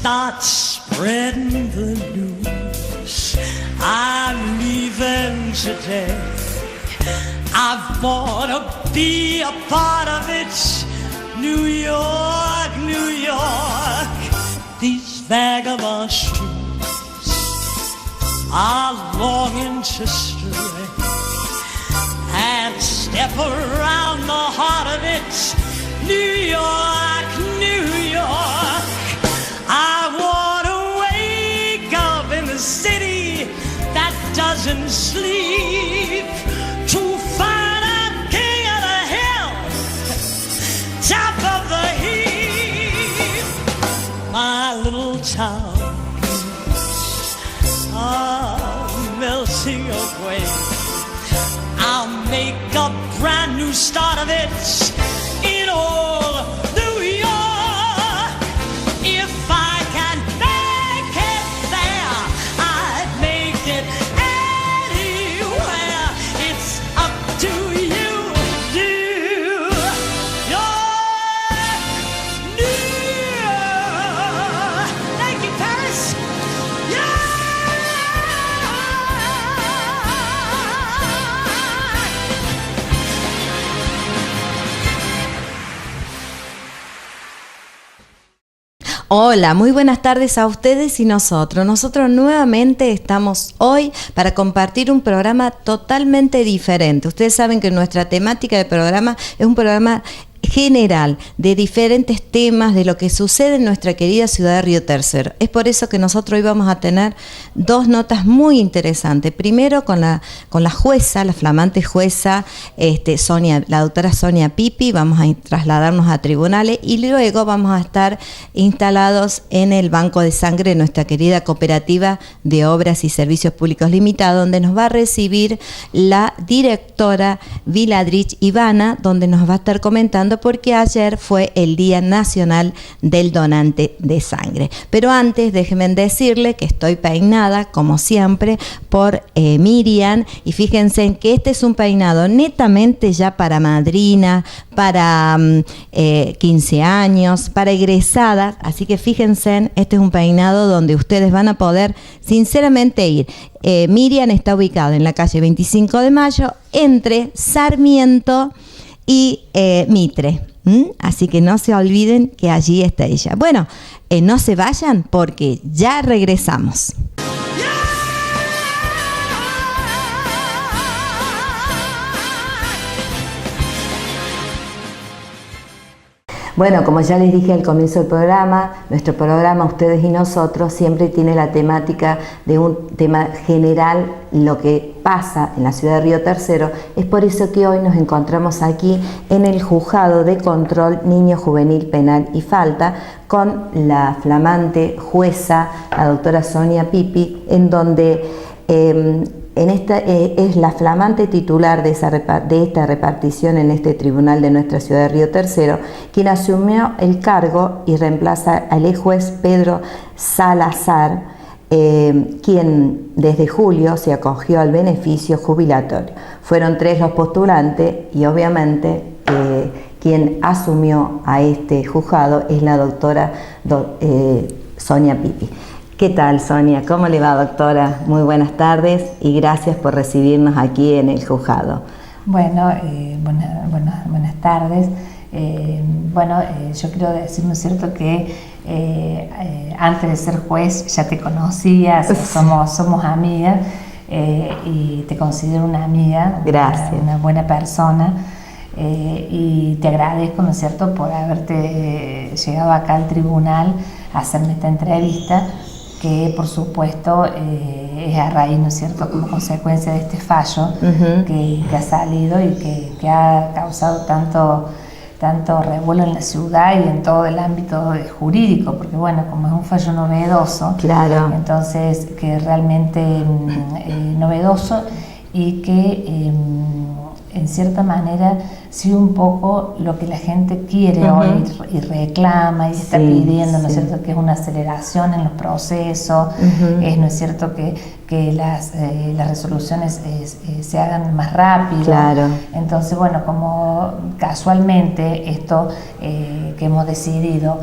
start spreading the news. I'm leaving today. I've bought to be a part of it. New York, New York. These vagabond streets are longing to stray and step around the heart of it. New York, New York. I want to wake up in the city that doesn't sleep, to find a king of the hill, top of the heap. My little town are melting away. I'll make a brand new start of it in old New York. If I can make it there, I'd make it anywhere. It's up to you, New York, New York. Thank you, Paris. Yeah. Hola, muy buenas tardes a ustedes y nosotros. Nosotros nuevamente estamos hoy para compartir un programa totalmente diferente. Ustedes saben que nuestra temática de programa es un programa general de diferentes temas de lo que sucede en nuestra querida ciudad de Río Tercero. Es por eso que nosotros hoy vamos a tener dos notas muy interesantes. Primero con la jueza, la flamante jueza la doctora Sonia Pipi. Vamos a trasladarnos a tribunales y luego vamos a estar instalados en el banco de sangre de nuestra querida cooperativa de obras y servicios públicos limitada, donde nos va a recibir la directora Viladrich Ivana, donde nos va a estar comentando porque ayer fue el Día Nacional del Donante de Sangre. Pero antes, déjenme decirle que estoy peinada, como siempre, por Miriam, y fíjense en que este es un peinado netamente ya para madrina, para 15 años, para egresada, así que fíjense, este es un peinado donde ustedes van a poder sinceramente ir. Miriam está ubicada en la calle 25 de Mayo, entre Sarmiento y Mitre. Así que no se olviden que allí está ella. Bueno, no se vayan porque ya regresamos. Bueno, como ya les dije al comienzo del programa, nuestro programa Ustedes y Nosotros siempre tiene la temática de un tema general, lo que pasa en la ciudad de Río Tercero. Es por eso que hoy nos encontramos aquí en el Juzgado de Control Niño, Juvenil, Penal y Falta con la flamante jueza, la doctora Sonia Pipi, en donde es la flamante titular de esta repartición en este tribunal de nuestra ciudad de Río Tercero, quien asumió el cargo y reemplaza al ex juez Pedro Salazar, quien desde julio se acogió al beneficio jubilatorio. Fueron 3 los postulantes y obviamente quien asumió a este juzgado es la doctora Sonia Pipi. ¿Qué tal, Sonia? ¿Cómo le va, doctora? Muy buenas tardes y gracias por recibirnos aquí en el juzgado. Bueno, buenas tardes. Yo quiero decir, ¿no es cierto?, que antes de ser juez ya te conocía, somos amigas y te considero una amiga. Gracias. Una buena persona. Y te agradezco, ¿no es cierto?, por haberte llegado acá al tribunal a hacerme esta entrevista, que por supuesto es a raíz, ¿no es cierto?, como consecuencia de este fallo que ha salido y que ha causado tanto revuelo en la ciudad y en todo el ámbito jurídico, porque bueno, como es un fallo novedoso, claro, entonces que realmente novedoso y que en cierta manera sí un poco lo que la gente quiere oír y reclama y está pidiendo, ¿no es cierto?, que es una aceleración en los procesos, ¿no es cierto?, que las resoluciones se hagan más rápido. Claro. Entonces, bueno, como casualmente esto que hemos decidido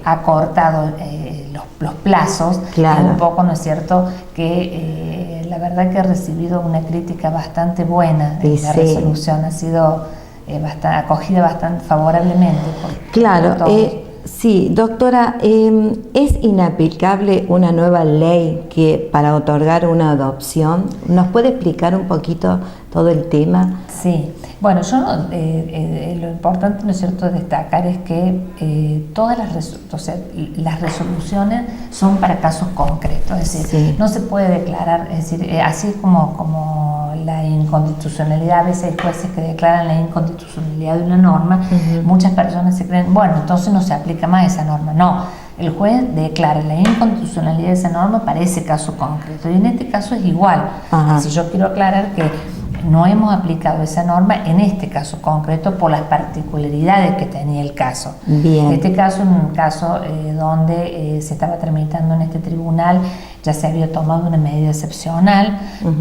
ha cortado los plazos, Claro. es un poco, ¿no es cierto?, que la verdad que he recibido una crítica bastante buena en la resolución, ha sido acogida bastante favorablemente por todos. Sí, doctora, ¿es inaplicable una nueva ley que para otorgar una adopción? ¿Nos puede explicar un poquito todo el tema? Sí, bueno, lo importante, ¿no es cierto?, destacar es que todas las resoluciones son para casos concretos, es decir, no se puede declarar, es decir, así como la inconstitucionalidad, a veces hay jueces que declaran la inconstitucionalidad de una norma, muchas personas se creen, bueno, entonces no se aplica más esa norma. No, el juez declara la inconstitucionalidad de esa norma para ese caso concreto, y en este caso es igual. Si yo quiero aclarar que no hemos aplicado esa norma en este caso concreto por las particularidades que tenía el caso. Bien. Este caso es un caso donde se estaba tramitando en este tribunal, ya se había tomado una medida excepcional.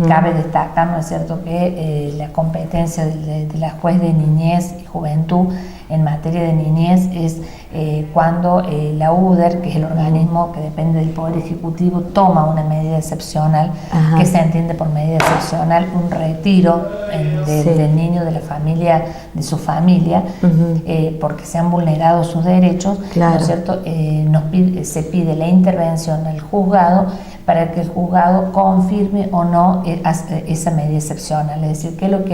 Cabe destacar, ¿no es cierto?, que la competencia de la juez de niñez y juventud en materia de niñez es cuando la UDER, que es el organismo que depende del Poder Ejecutivo, toma una medida excepcional, que se entiende por medida excepcional un retiro del niño de la familia, de su familia, porque se han vulnerado sus derechos, ¿no es cierto? Se pide la intervención al juzgado para que el juzgado confirme o no esa medida excepcional. Es decir, que lo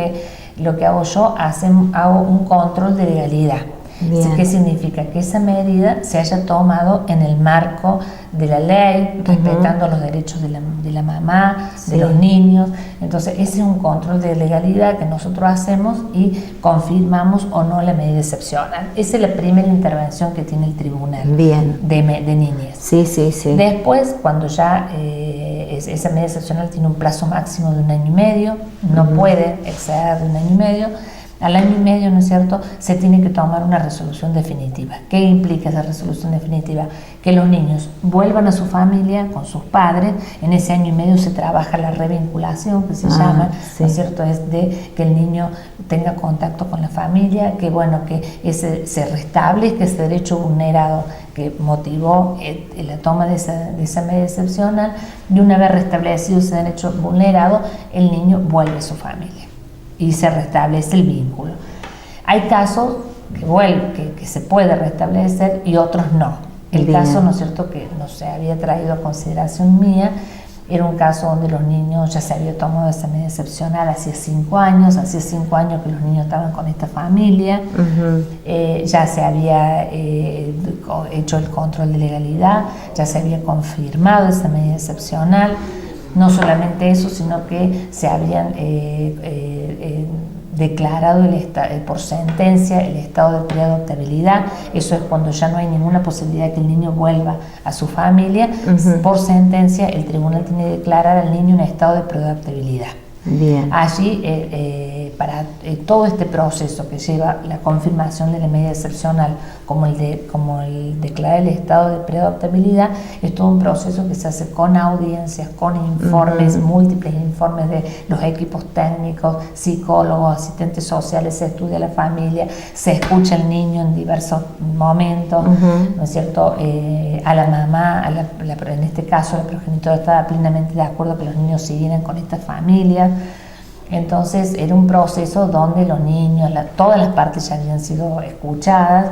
que hago yo, hago un control de legalidad. ¿Qué significa? Que esa medida se haya tomado en el marco de la ley, respetando los derechos de la mamá, de los niños. Entonces ese es un control de legalidad que nosotros hacemos y confirmamos o no la medida excepcional. Esa es la primera intervención que tiene el tribunal de niñez. Después, cuando ya esa medida excepcional tiene un plazo máximo de 1 año y medio, no puede exceder de 1 año y medio. Al año y medio, ¿no es cierto?, se tiene que tomar una resolución definitiva. ¿Qué implica esa resolución definitiva? Que los niños vuelvan a su familia con sus padres. En ese año y medio se trabaja la revinculación, que se llama, ¿no es cierto?, es de que el niño tenga contacto con la familia, que bueno, que se restablezca ese derecho vulnerado que motivó la toma de esa medida excepcional, y una vez restablecido ese derecho vulnerado, el niño vuelve a su familia y se restablece el vínculo. Hay casos que se puede restablecer y otros no. El caso, ¿no es cierto?, que no se había traído a consideración mía, era un caso donde los niños ya se había tomado esa medida excepcional hacía 5 años que los niños estaban con esta familia, ya se había hecho el control de legalidad, ya se había confirmado esa medida excepcional. No solamente eso, sino que se habían declarado por sentencia el estado de preadoptabilidad. Eso es cuando ya no hay ninguna posibilidad de que el niño vuelva a su familia. Por sentencia, el tribunal tiene que declarar al niño un estado de preadoptabilidad. Allí, para todo este proceso que lleva la confirmación de la medida excepcional como el declarar el estado de preadoptabilidad, es todo un proceso que se hace con audiencias, con informes, múltiples informes de los equipos técnicos, psicólogos, asistentes sociales, se estudia la familia, se escucha al niño en diversos momentos, ¿no es cierto? A la mamá, en este caso la progenitora estaba plenamente de acuerdo que los niños siguieran con esta familia. Entonces era un proceso donde los niños, todas las partes ya habían sido escuchadas,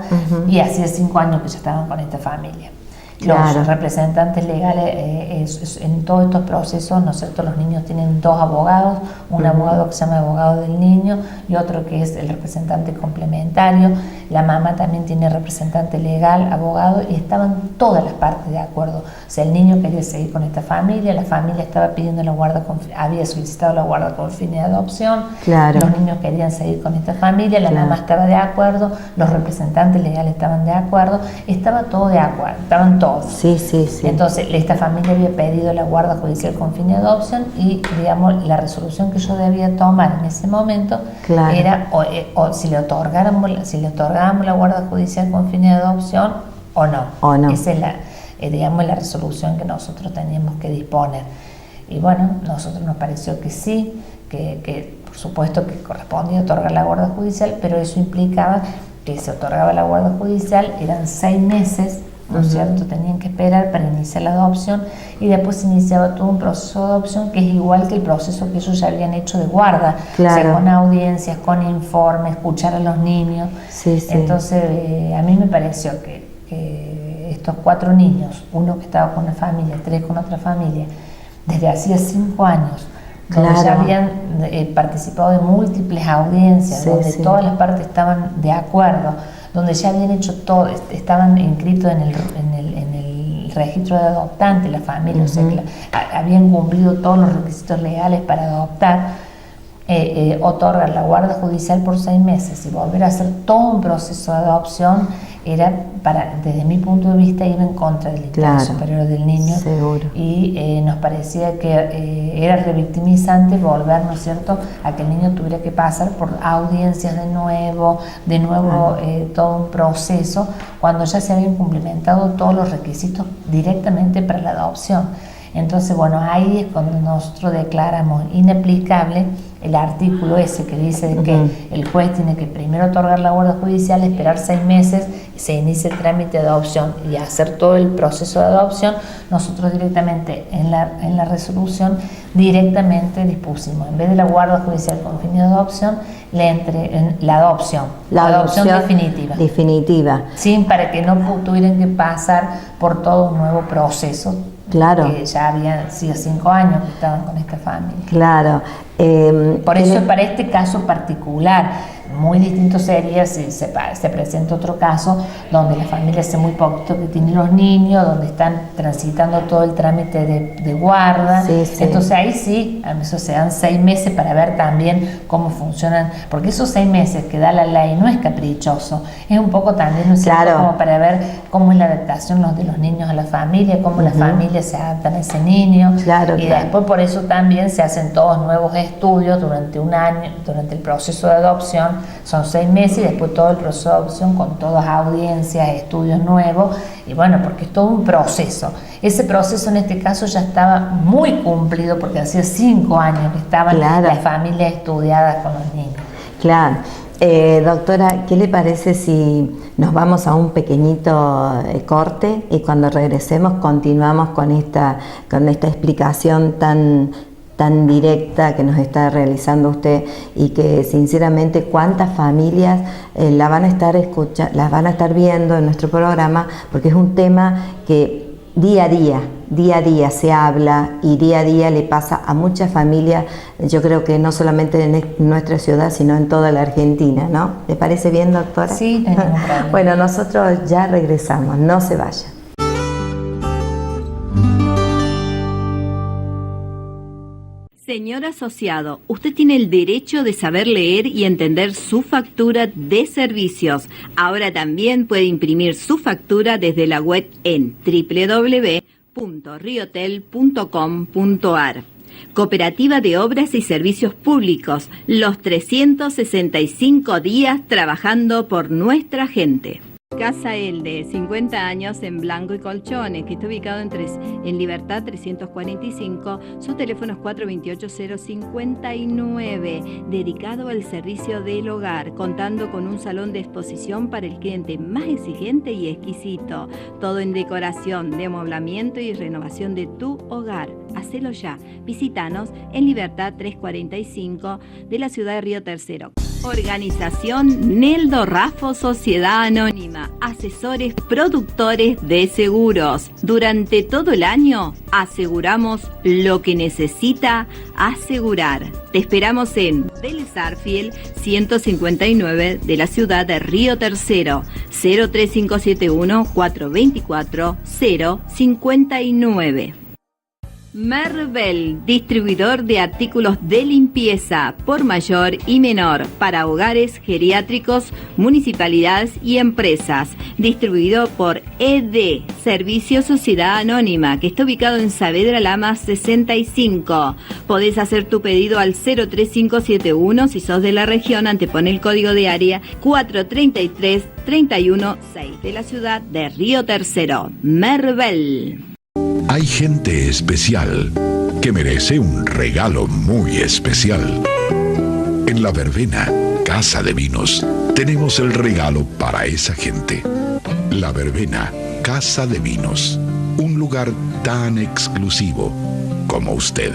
y hacía 5 años que ya estaban con esta familia. Los representantes legales en todos estos procesos, ¿no es cierto?, los niños tienen 2 abogados, un abogado que se llama abogado del niño y otro que es el representante complementario. La mamá también tiene representante legal, abogado, y estaban todas las partes de acuerdo. O sea, el niño quería seguir con esta familia, la familia estaba pidiendo había solicitado la guarda con fin de adopción, los niños querían seguir con esta familia, la mamá estaba de acuerdo, los representantes legales estaban de acuerdo, estaba todo de acuerdo, estaban todos. Entonces, esta familia había pedido la guarda judicial con fin de adopción y, digamos, la resolución que yo debía tomar en ese momento era o si le otorgábamos la guarda judicial con fin de adopción o no. Esa es la resolución que nosotros teníamos que disponer. Y bueno, nosotros nos pareció que sí, que por supuesto que correspondía otorgar la guarda judicial, pero eso implicaba que se otorgaba la guarda judicial, eran 6 meses ¿no es cierto? Tenían que esperar para iniciar la adopción y después se iniciaba todo un proceso de adopción que es igual que el proceso que ellos ya habían hecho de guarda, Claro. o sea, con audiencias, con informes, escuchar a los niños. Sí, sí. Entonces, a mí me pareció que estos 4 niños, uno que estaba con una familia, 3 con otra familia, desde hacía 5 años, donde Claro. ya habían participado de múltiples audiencias, Sí, donde sí. todas las partes estaban de acuerdo, donde ya habían hecho todo, estaban inscritos en el registro de adoptantes, la familia, o sea, que habían cumplido todos los requisitos legales para adoptar. Otorgar la guarda judicial por 6 meses y volver a hacer todo un proceso de adopción era, desde mi punto de vista, iba en contra del interés superior del niño. Seguro. Y nos parecía que era revictimizante volver, ¿no es cierto?, a que el niño tuviera que pasar por audiencias de nuevo todo un proceso, cuando ya se habían cumplimentado todos los requisitos directamente para la adopción. Entonces, bueno, ahí es cuando nosotros declaramos inaplicable el artículo ese que dice de que el juez tiene que primero otorgar la guarda judicial, esperar 6 meses, se inicia el trámite de adopción y hacer todo el proceso de adopción. Nosotros directamente en la resolución directamente dispusimos, en vez de la guarda judicial con fin de adopción, la adopción definitiva, para que no tuvieran que pasar por todo un nuevo proceso. Claro. Que ya habían sido 5 años que estaban con esta familia. Claro. Por eso, para este caso particular, muy distinto sería si se presenta otro caso donde la familia hace muy poquito que tiene los niños, donde están transitando todo el trámite de guarda. Entonces ahí sí, a eso se dan 6 meses para ver también cómo funcionan, porque esos 6 meses que da la ley no es caprichoso, es un poco también, ¿no es cierto?, como para ver cómo es la adaptación de los niños a la familia, cómo las familias se adaptan a ese niño. Después por eso también se hacen todos nuevos estudios durante un año, durante el proceso de adopción. Son 6 meses y después todo el proceso de adopción con todas audiencias, estudios nuevos, y bueno, porque es todo un proceso. Ese proceso en este caso ya estaba muy cumplido porque hacía 5 años que estaban las familias estudiadas con los niños. Claro. Doctora, ¿qué le parece si nos vamos a un pequeñito corte y cuando regresemos continuamos con esta explicación tan directa que nos está realizando usted y que sinceramente cuántas familias las van a estar viendo en nuestro programa, porque es un tema que día a día se habla y día a día le pasa a muchas familias, yo creo que no solamente en nuestra ciudad, sino en toda la Argentina, ¿no? ¿Le parece bien, doctora? Sí, no hay ningún problema. Bueno, nosotros ya regresamos, no se vayan. Señor asociado, usted tiene el derecho de saber leer y entender su factura de servicios. Ahora también puede imprimir su factura desde la web en www.riotel.com.ar. Cooperativa de Obras y Servicios Públicos, los 365 días trabajando por nuestra gente. Casa Elde, 50 años en Blanco y Colchones, que está ubicado en Libertad 345. Su teléfono es 428-059, dedicado al servicio del hogar, contando con un salón de exposición para el cliente más exigente y exquisito. Todo en decoración, de amoblamiento y renovación de tu hogar. Hacelo ya. Visítanos en Libertad 345 de la ciudad de Río Tercero. Organización Neldo Raffo Sociedad Anónima, asesores productores de seguros. Durante todo el año aseguramos lo que necesita asegurar. Te esperamos en Vélez Arfiel 159 de la ciudad de Río Tercero, 03571 424 059. Merbel, distribuidor de artículos de limpieza por mayor y menor para hogares, geriátricos, municipalidades y empresas. Distribuido por ED, Servicio Sociedad Anónima, que está ubicado en Saavedra Lama 65. Podés hacer tu pedido al 03571 si sos de la región, antepone el código de área 433-316 de la ciudad de Río Tercero. Merbel. Hay gente especial que merece un regalo muy especial. En La Verbena, Casa de Vinos, tenemos el regalo para esa gente. La Verbena, Casa de Vinos, un lugar tan exclusivo como usted.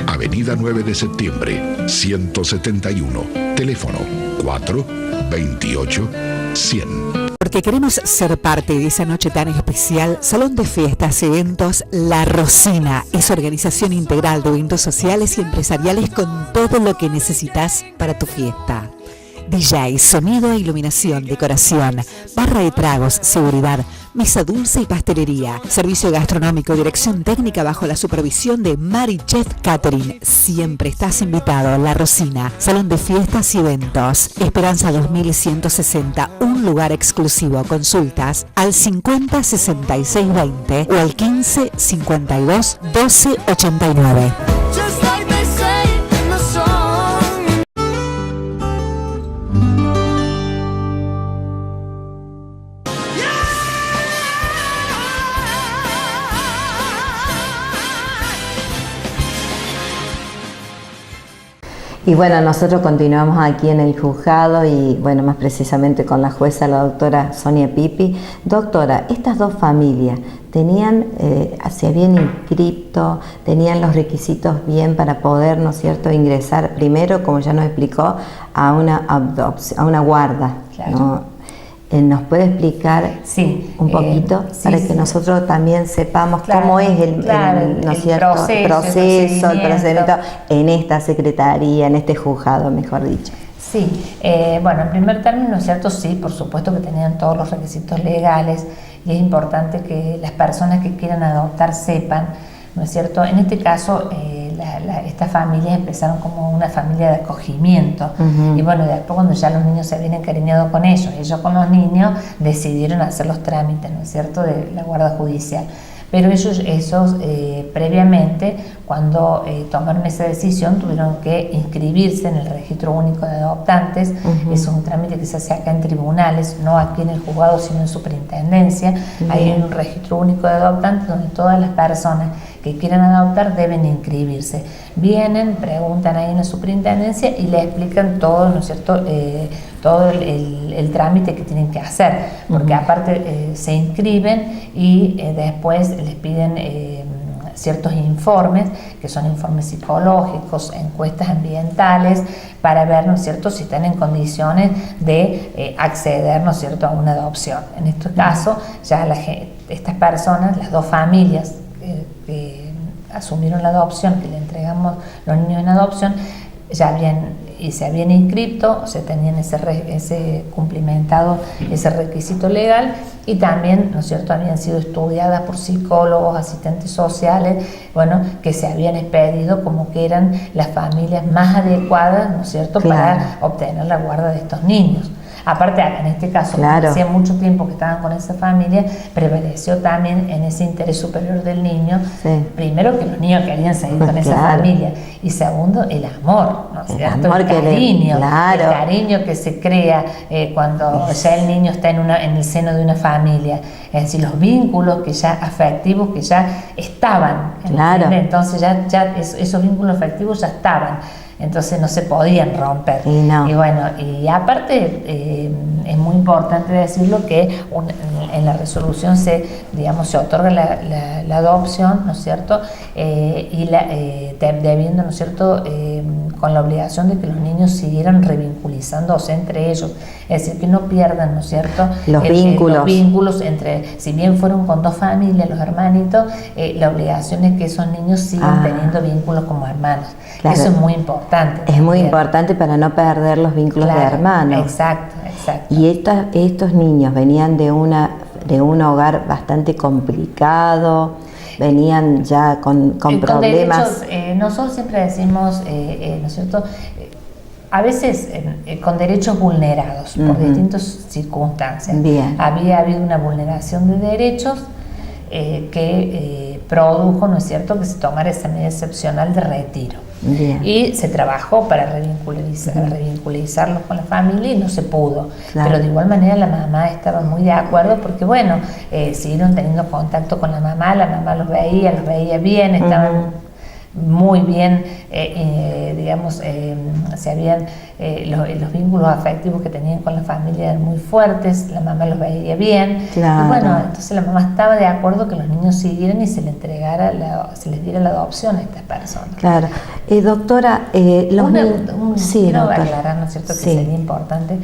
Avenida 9 de septiembre, 171, teléfono 428-100. Porque queremos ser parte de esa noche tan especial, Salón de Fiestas y Eventos La Rosina es organización integral de eventos sociales y empresariales con todo lo que necesitas para tu fiesta. DJ, sonido e iluminación, decoración, barra de tragos, seguridad, mesa dulce y pastelería, servicio gastronómico, dirección técnica bajo la supervisión de Mari Chef Catering. Siempre estás invitado a La Rosina, Salón de Fiestas y Eventos, Esperanza 2160, un lugar exclusivo. Consultas al 50 66 20 o al 15 52 12 89. Just like they say in the song. Y bueno, nosotros continuamos aquí en el juzgado y bueno, más precisamente con la jueza, la doctora Sonia Pipi. Doctora, estas dos familias tenían, se habían inscrito, tenían los requisitos bien para poder, ¿no es cierto?, ingresar primero, como ya nos explicó, a una adopción, a una guarda, Claro. ¿no? ¿Nos puede explicar un poquito para que nosotros también sepamos cómo es el ¿no es cierto? proceso, el procedimiento en esta secretaría, en este juzgado, mejor dicho? Sí, bueno, en primer término, ¿no es cierto? Sí, por supuesto que tenían todos los requisitos legales y es importante que las personas que quieran adoptar sepan, ¿no es cierto? En este caso, estas familias empezaron como una familia de acogimiento y bueno, después cuando ya los niños se habían encariñado con ellos con los niños decidieron hacer los trámites, ¿no es cierto?, de la guarda judicial. Pero ellos previamente, cuando tomaron esa decisión, tuvieron que inscribirse en el Registro Único de Adoptantes. Es un trámite que se hace acá en tribunales, no aquí en el juzgado, sino en superintendencia. Hay un Registro Único de Adoptantes donde todas las personas que quieran adoptar deben inscribirse. Vienen, preguntan ahí en la superintendencia y le explican todo, ¿no es cierto?, todo el trámite que tienen que hacer, porque aparte se inscriben y después les piden ciertos informes, que son informes psicológicos, encuestas ambientales, para ver, ¿no es cierto?, si están en condiciones de acceder, ¿no es cierto?, a una adopción. En este caso, ya estas personas, las dos familias que asumieron la adopción, que le entregamos los niños en adopción, se habían inscrito, se tenían ese cumplimentado ese requisito legal y también, ¿no es cierto?, habían sido estudiadas por psicólogos, asistentes sociales, bueno, que se habían expedido como que eran las familias más adecuadas, ¿no es cierto?, para obtener la guarda de estos niños. Aparte, en este caso, hacía mucho tiempo que estaban con esa familia, prevaleció también en ese interés superior del niño, primero que los niños querían seguir con esa familia, y segundo, el amor, ¿no? El cariño que se crea cuando ya el niño está en el seno de una familia, es decir, los vínculos que ya afectivos que ya estaban, entonces ya esos vínculos afectivos ya estaban. Entonces no se podían romper. Y bueno, y aparte es muy importante decirlo que en la resolución se otorga la adopción, ¿no es cierto? Debiendo, ¿no es cierto?, con la obligación de que los niños siguieran revinculizándose entre ellos, es decir, que no pierdan, ¿no es cierto?, los vínculos entre, si bien fueron con dos familias, los hermanitos, la obligación es que esos niños sigan teniendo vínculos como hermanos. Eso es muy importante. Es muy importante para no perder los vínculos de hermanos. Exacto. Y estos niños venían de un hogar bastante complicado, venían ya con problemas. Derechos, nosotros siempre decimos, ¿no es cierto?, a veces con derechos vulnerados por distintas circunstancias. Había habido una vulneración de derechos que produjo, ¿no es cierto?, que se tomara esa medida excepcional de retiro. Y se trabajó para revinculizarlos con la familia y no se pudo. Pero de igual manera la mamá estaba muy de acuerdo porque, bueno, siguieron teniendo contacto con la mamá los veía bien, estaban muy bien, digamos, se habían, los vínculos afectivos que tenían con la familia eran muy fuertes, la mamá los veía bien, claro. Y bueno, entonces la mamá estaba de acuerdo que los niños siguieran y se les diera la adopción a estas personas. Claro. Doctora, sí, quiero doctora. aclarar, ¿no es cierto?, que Sí. sería importante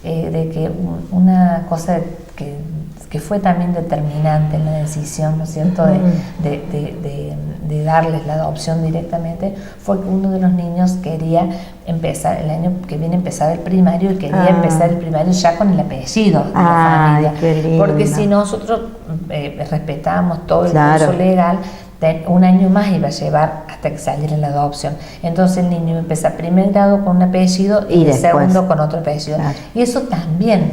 de que una cosa que fue también determinante en la decisión, ¿no es cierto?, de darles la adopción directamente, fue que uno de los niños quería empezar, el año que viene empezaba el primario, y quería empezar el primario ya con el apellido de la familia. Qué lindo. Porque si nosotros respetábamos todo el Claro. curso legal, un año más iba a llevar hasta que saliera la adopción. Entonces el niño iba a empezar primer grado con un apellido y el después, segundo con otro apellido. Claro. Y eso también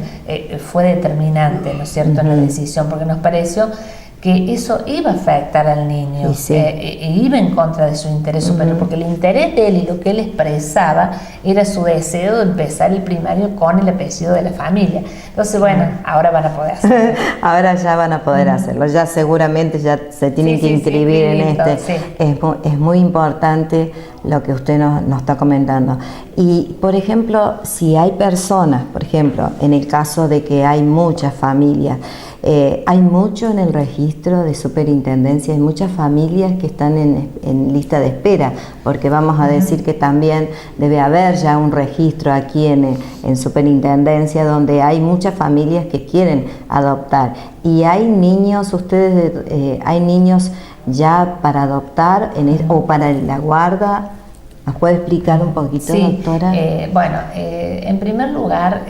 fue determinante, ¿no es cierto?, en la decisión, porque nos pareció que eso iba a afectar al niño, Y sí. iba en contra de su interés superior, porque el interés de él y lo que él expresaba era su deseo de empezar el primario con el apellido de la familia. Entonces, bueno, ahora van a poder hacerlo. Ahora ya van a poder hacerlo, ya seguramente ya se tienen que inscribir en este. Sí. Es muy importante lo que usted nos está comentando. Y, por ejemplo, si hay personas, por ejemplo, en el caso de que hay muchas familias, hay mucho en el registro de superintendencia, hay muchas familias que están en lista de espera, porque vamos a decir que también debe haber ya un registro aquí en superintendencia donde hay muchas familias que quieren adoptar. Y hay niños, hay niños ya para adoptar o para la guarda. ¿Nos puede explicar un poquito, Sí, doctora? bueno, en primer lugar,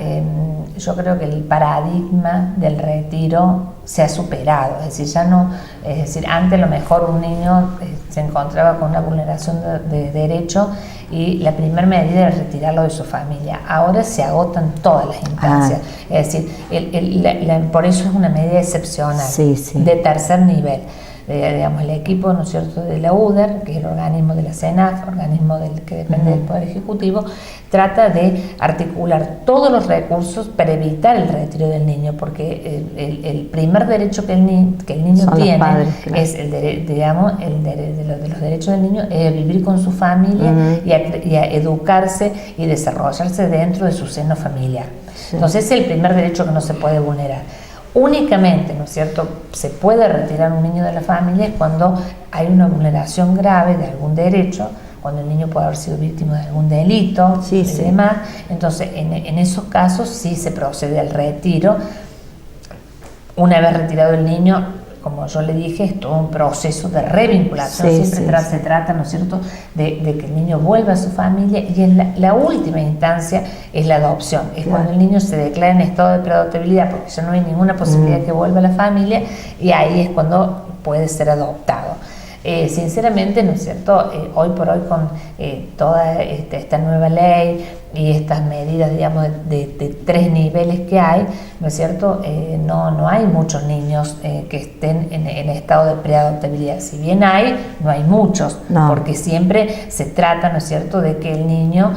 yo creo que el paradigma del retiro se ha superado, es decir, ya no, es decir, antes a lo mejor un niño se encontraba con una vulneración de derecho y la primera medida era retirarlo de su familia. Ahora se agotan todas las instancias, es decir, por eso es una medida excepcional, Sí, sí. de tercer nivel. Digamos, el equipo, ¿no es cierto?, de la UDER, que es el organismo de la CENAF, organismo que depende del Poder Ejecutivo, trata de articular todos los recursos para evitar el retiro del niño, porque el primer derecho que el niño Son tiene, los padres, claro. es de los derechos del niño, es vivir con su familia y a educarse y desarrollarse dentro de su seno familiar. Sí. Entonces es el primer derecho que no se puede vulnerar. Únicamente, ¿no es cierto?, se puede retirar un niño de la familia cuando hay una vulneración grave de algún derecho, cuando el niño puede haber sido víctima de algún delito y demás. Entonces, en esos casos sí se procede al retiro. Una vez retirado el niño, como yo le dije, es todo un proceso de revinculación. Siempre se trata, ¿no es cierto?, de que el niño vuelva a su familia, y en la última instancia es la adopción. Es cuando el niño se declara en estado de preadoptabilidad, porque ya no hay ninguna posibilidad de que vuelva a la familia, y ahí es cuando puede ser adoptado. Sinceramente, ¿no es cierto?, hoy por hoy con toda esta nueva ley y estas medidas, digamos, de 3 niveles que hay, ¿no es cierto?, no hay muchos niños que estén en estado de preadoptabilidad. Si bien no hay muchos, porque siempre se trata, ¿no es cierto?, de que el niño,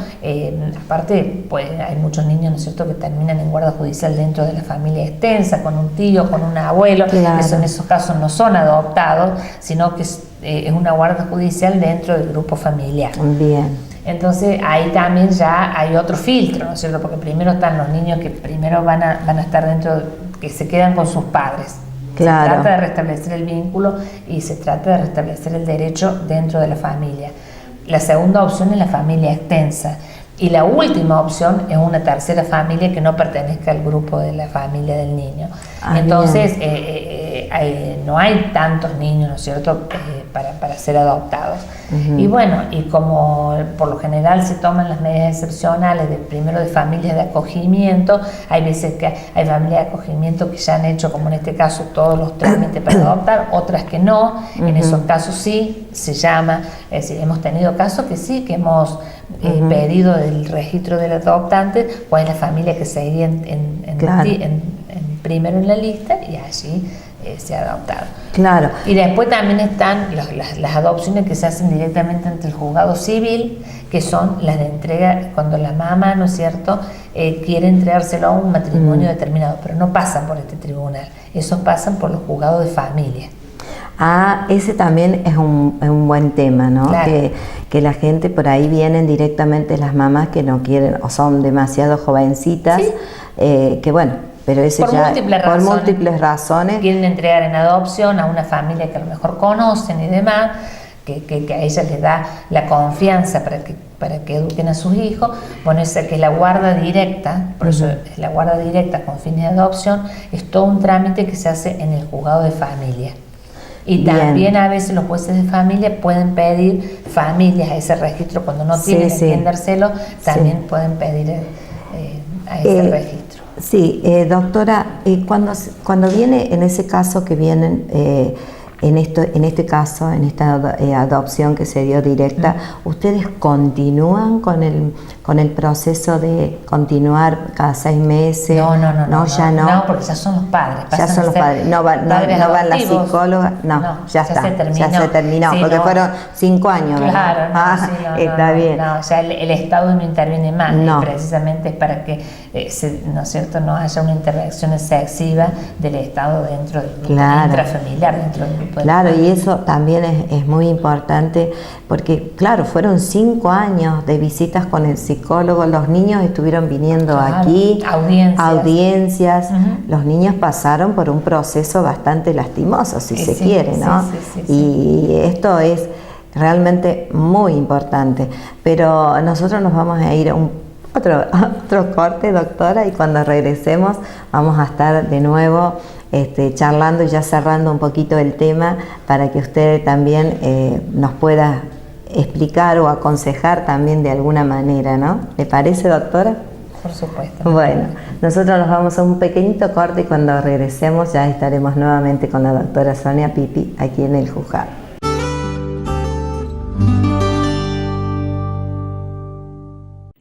aparte, pues hay muchos niños, ¿no es cierto?, que terminan en guarda judicial dentro de la familia extensa, con un tío, con un abuelo. Claro. Eso en esos casos no son adoptados, sino que es una guarda judicial dentro del grupo familiar. Bien. Entonces ahí también ya hay otro filtro, ¿no es cierto?, porque primero están los niños que primero van a estar dentro, que se quedan con sus padres. Claro. Se trata de restablecer el vínculo y se trata de restablecer el derecho dentro de la familia. La segunda opción es la familia extensa. Y la última opción es una tercera familia que no pertenezca al grupo de la familia del niño. Entonces, no hay tantos niños, ¿no es cierto?, para ser adoptados. Y bueno, y como por lo general se toman las medidas excepcionales, primero de familias de acogimiento, hay veces que hay familias de acogimiento que ya han hecho, como en este caso, todos los trámites para adoptar, otras que no. En esos casos sí se llama, es decir, hemos tenido casos que sí, que hemos pedido del registro del adoptante cuál es la familia que seguiría primero en la lista, y allí se ha adoptado. Claro. Y después también están las adopciones que se hacen directamente ante el juzgado civil, que son las de entrega cuando la mamá, ¿no es cierto?, quiere entregárselo a un matrimonio determinado, pero no pasan por este tribunal, esos pasan por los juzgados de familia. Ese también es un buen tema, ¿no? Claro. Que la gente por ahí vienen directamente las mamás que no quieren o son demasiado jovencitas, Sí. Que bueno, pero ese Por ya múltiples por razones. múltiples razones. Quieren entregar en adopción a una familia que a lo mejor conocen y demás, que a ella les da la confianza para que eduquen a sus hijos. Bueno, esa que es la guarda directa, por eso es la guarda directa con fines de adopción, es todo un trámite que se hace en el juzgado de familia. Y Bien. también a veces los jueces de familia pueden pedir familias a ese registro, cuando no Sí, tienen sí. que entendárselo, también Sí. pueden pedir a ese registro. Sí, doctora, cuando viene, en ese caso que vienen, en este caso, en esta adopción que se dio directa, ¿ustedes continúan con el proceso de continuar cada 6 meses? No, ya no. No, porque ya son los padres. Ya pasan son a los ser padres, no van la adoptivos. psicóloga, no, ya está, ya se terminó, Sí, porque no. fueron 5 años, ¿verdad? Claro, sí, Está bien. No, o sea, el Estado no interviene más, No. precisamente es para que, ¿no es cierto?, no haya una intervención excesiva del Estado dentro del grupo intrafamiliar, dentro del grupo de Claro, y familia. eso también es muy importante, porque claro, fueron 5 años de visitas con el psicólogo, los niños estuvieron viniendo Claro, aquí, audiencias. Ujú. Los niños pasaron por un proceso bastante lastimoso, si se Sí, quiere, ¿no? sí. Y esto es realmente muy importante, pero nosotros nos vamos a ir a otro corte, doctora, y cuando regresemos vamos a estar de nuevo charlando y ya cerrando un poquito el tema para que usted también nos pueda explicar o aconsejar también de alguna manera, ¿no? ¿Le parece, doctora? Por supuesto. Bueno, nosotros nos vamos a un pequeñito corte y cuando regresemos ya estaremos nuevamente con la doctora Sonia Pipi aquí en el juzgado.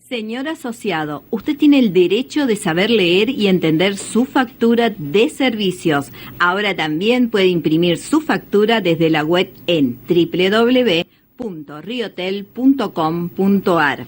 Señor asociado, usted tiene el derecho de saber leer y entender su factura de servicios. Ahora también puede imprimir su factura desde la web en www.riotel.com.ar.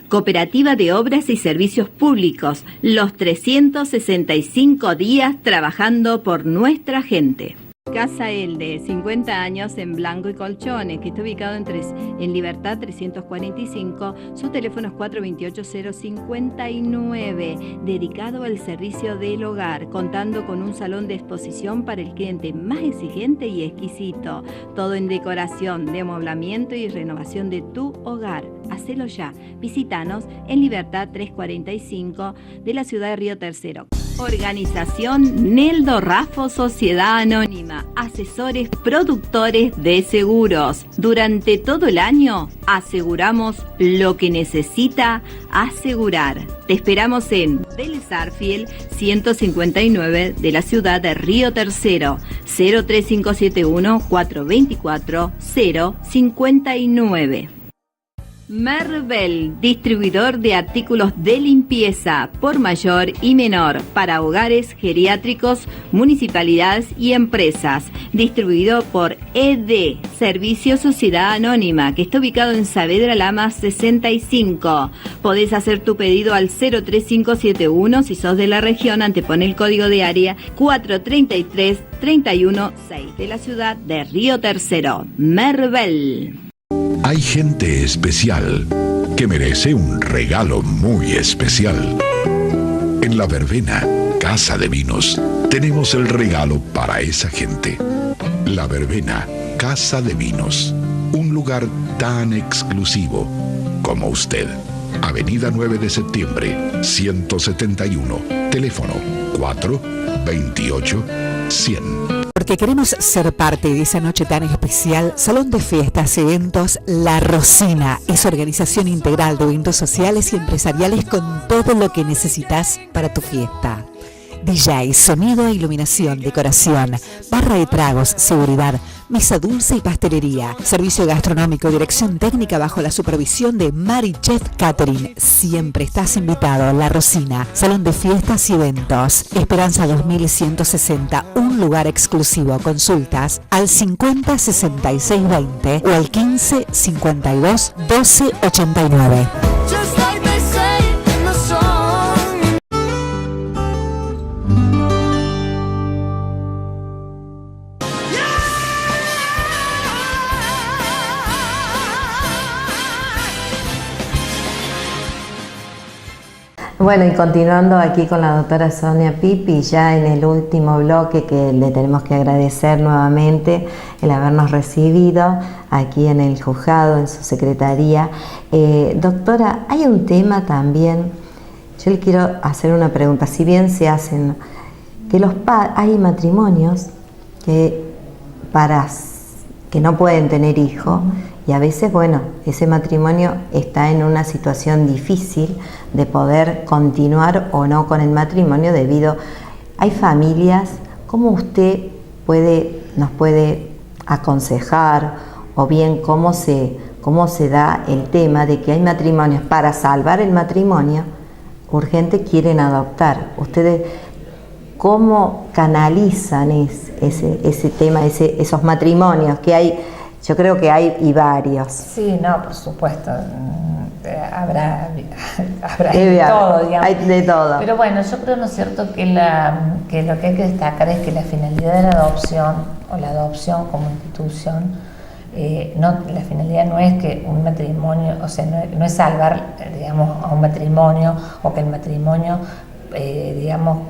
Cooperativa de Obras y Servicios Públicos, los 365 días trabajando por nuestra gente. Casa Elde, 50 años en Blanco y Colchones, que está ubicado en Libertad 345. Su teléfono es 428-059, dedicado al servicio del hogar, contando con un salón de exposición para el cliente más exigente y exquisito. Todo en decoración, de amoblamiento y renovación de tu hogar. Hacelo ya. Visítanos en Libertad 345 de la ciudad de Río Tercero. Organización Neldo Raffo Sociedad Anónima, asesores productores de seguros. Durante todo el año aseguramos lo que necesita asegurar. Te esperamos en Vélez Arfield 159 de la ciudad de Río Tercero, 03571 424 059. Merbel, distribuidor de artículos de limpieza por mayor y menor para hogares geriátricos, municipalidades y empresas. Distribuido por ED, Servicio Sociedad Anónima, que está ubicado en Saavedra Lama 65. Podés hacer tu pedido al 03571 si sos de la región, antepone el código de área 433-316 de la ciudad de Río Tercero. Merbel. Hay gente especial que merece un regalo muy especial. En La Verbena, Casa de Vinos, tenemos el regalo para esa gente. La Verbena, Casa de Vinos, un lugar tan exclusivo como usted. Avenida 9 de septiembre, 171, teléfono 428-100. Porque queremos ser parte de esa noche tan especial, Salón de Fiestas y Eventos La Rosina es organización integral de eventos sociales y empresariales con todo lo que necesitas para tu fiesta. DJ, sonido e iluminación, decoración, barra de tragos, seguridad, mesa dulce y pastelería, servicio gastronómico, dirección técnica bajo la supervisión de Mari Chef Catering. Siempre estás invitado a La Rosina, Salón de Fiestas y Eventos, Esperanza 2160, un lugar exclusivo. Consultas al 50 66 20 o al 15 52 12 89. Just like they say in the song. Yeah! Bueno, y continuando aquí con la doctora Sonia Pipi, ya en el último bloque, que le tenemos que agradecer nuevamente el habernos recibido aquí en el juzgado, en su secretaría. Doctora, hay un tema también, yo le quiero hacer una pregunta, si bien se hacen, que hay matrimonios que no pueden tener hijos, y a veces, bueno, ese matrimonio está en una situación difícil de poder continuar o no con el matrimonio hay familias. ¿Cómo usted nos puede aconsejar, o bien cómo se da el tema de que hay matrimonios para salvar el matrimonio urgente quieren adoptar? Ustedes, ¿cómo canalizan ese tema, esos matrimonios que hay? Yo creo que hay y varios. Sí, no, por supuesto. Habrá de todo, digamos. Hay de todo. Pero bueno, yo creo, ¿no es cierto?, que lo que hay que destacar es que la finalidad de la adopción, o la adopción como institución, la finalidad no es que un matrimonio, o sea, no es salvar, digamos, a un matrimonio, o que el matrimonio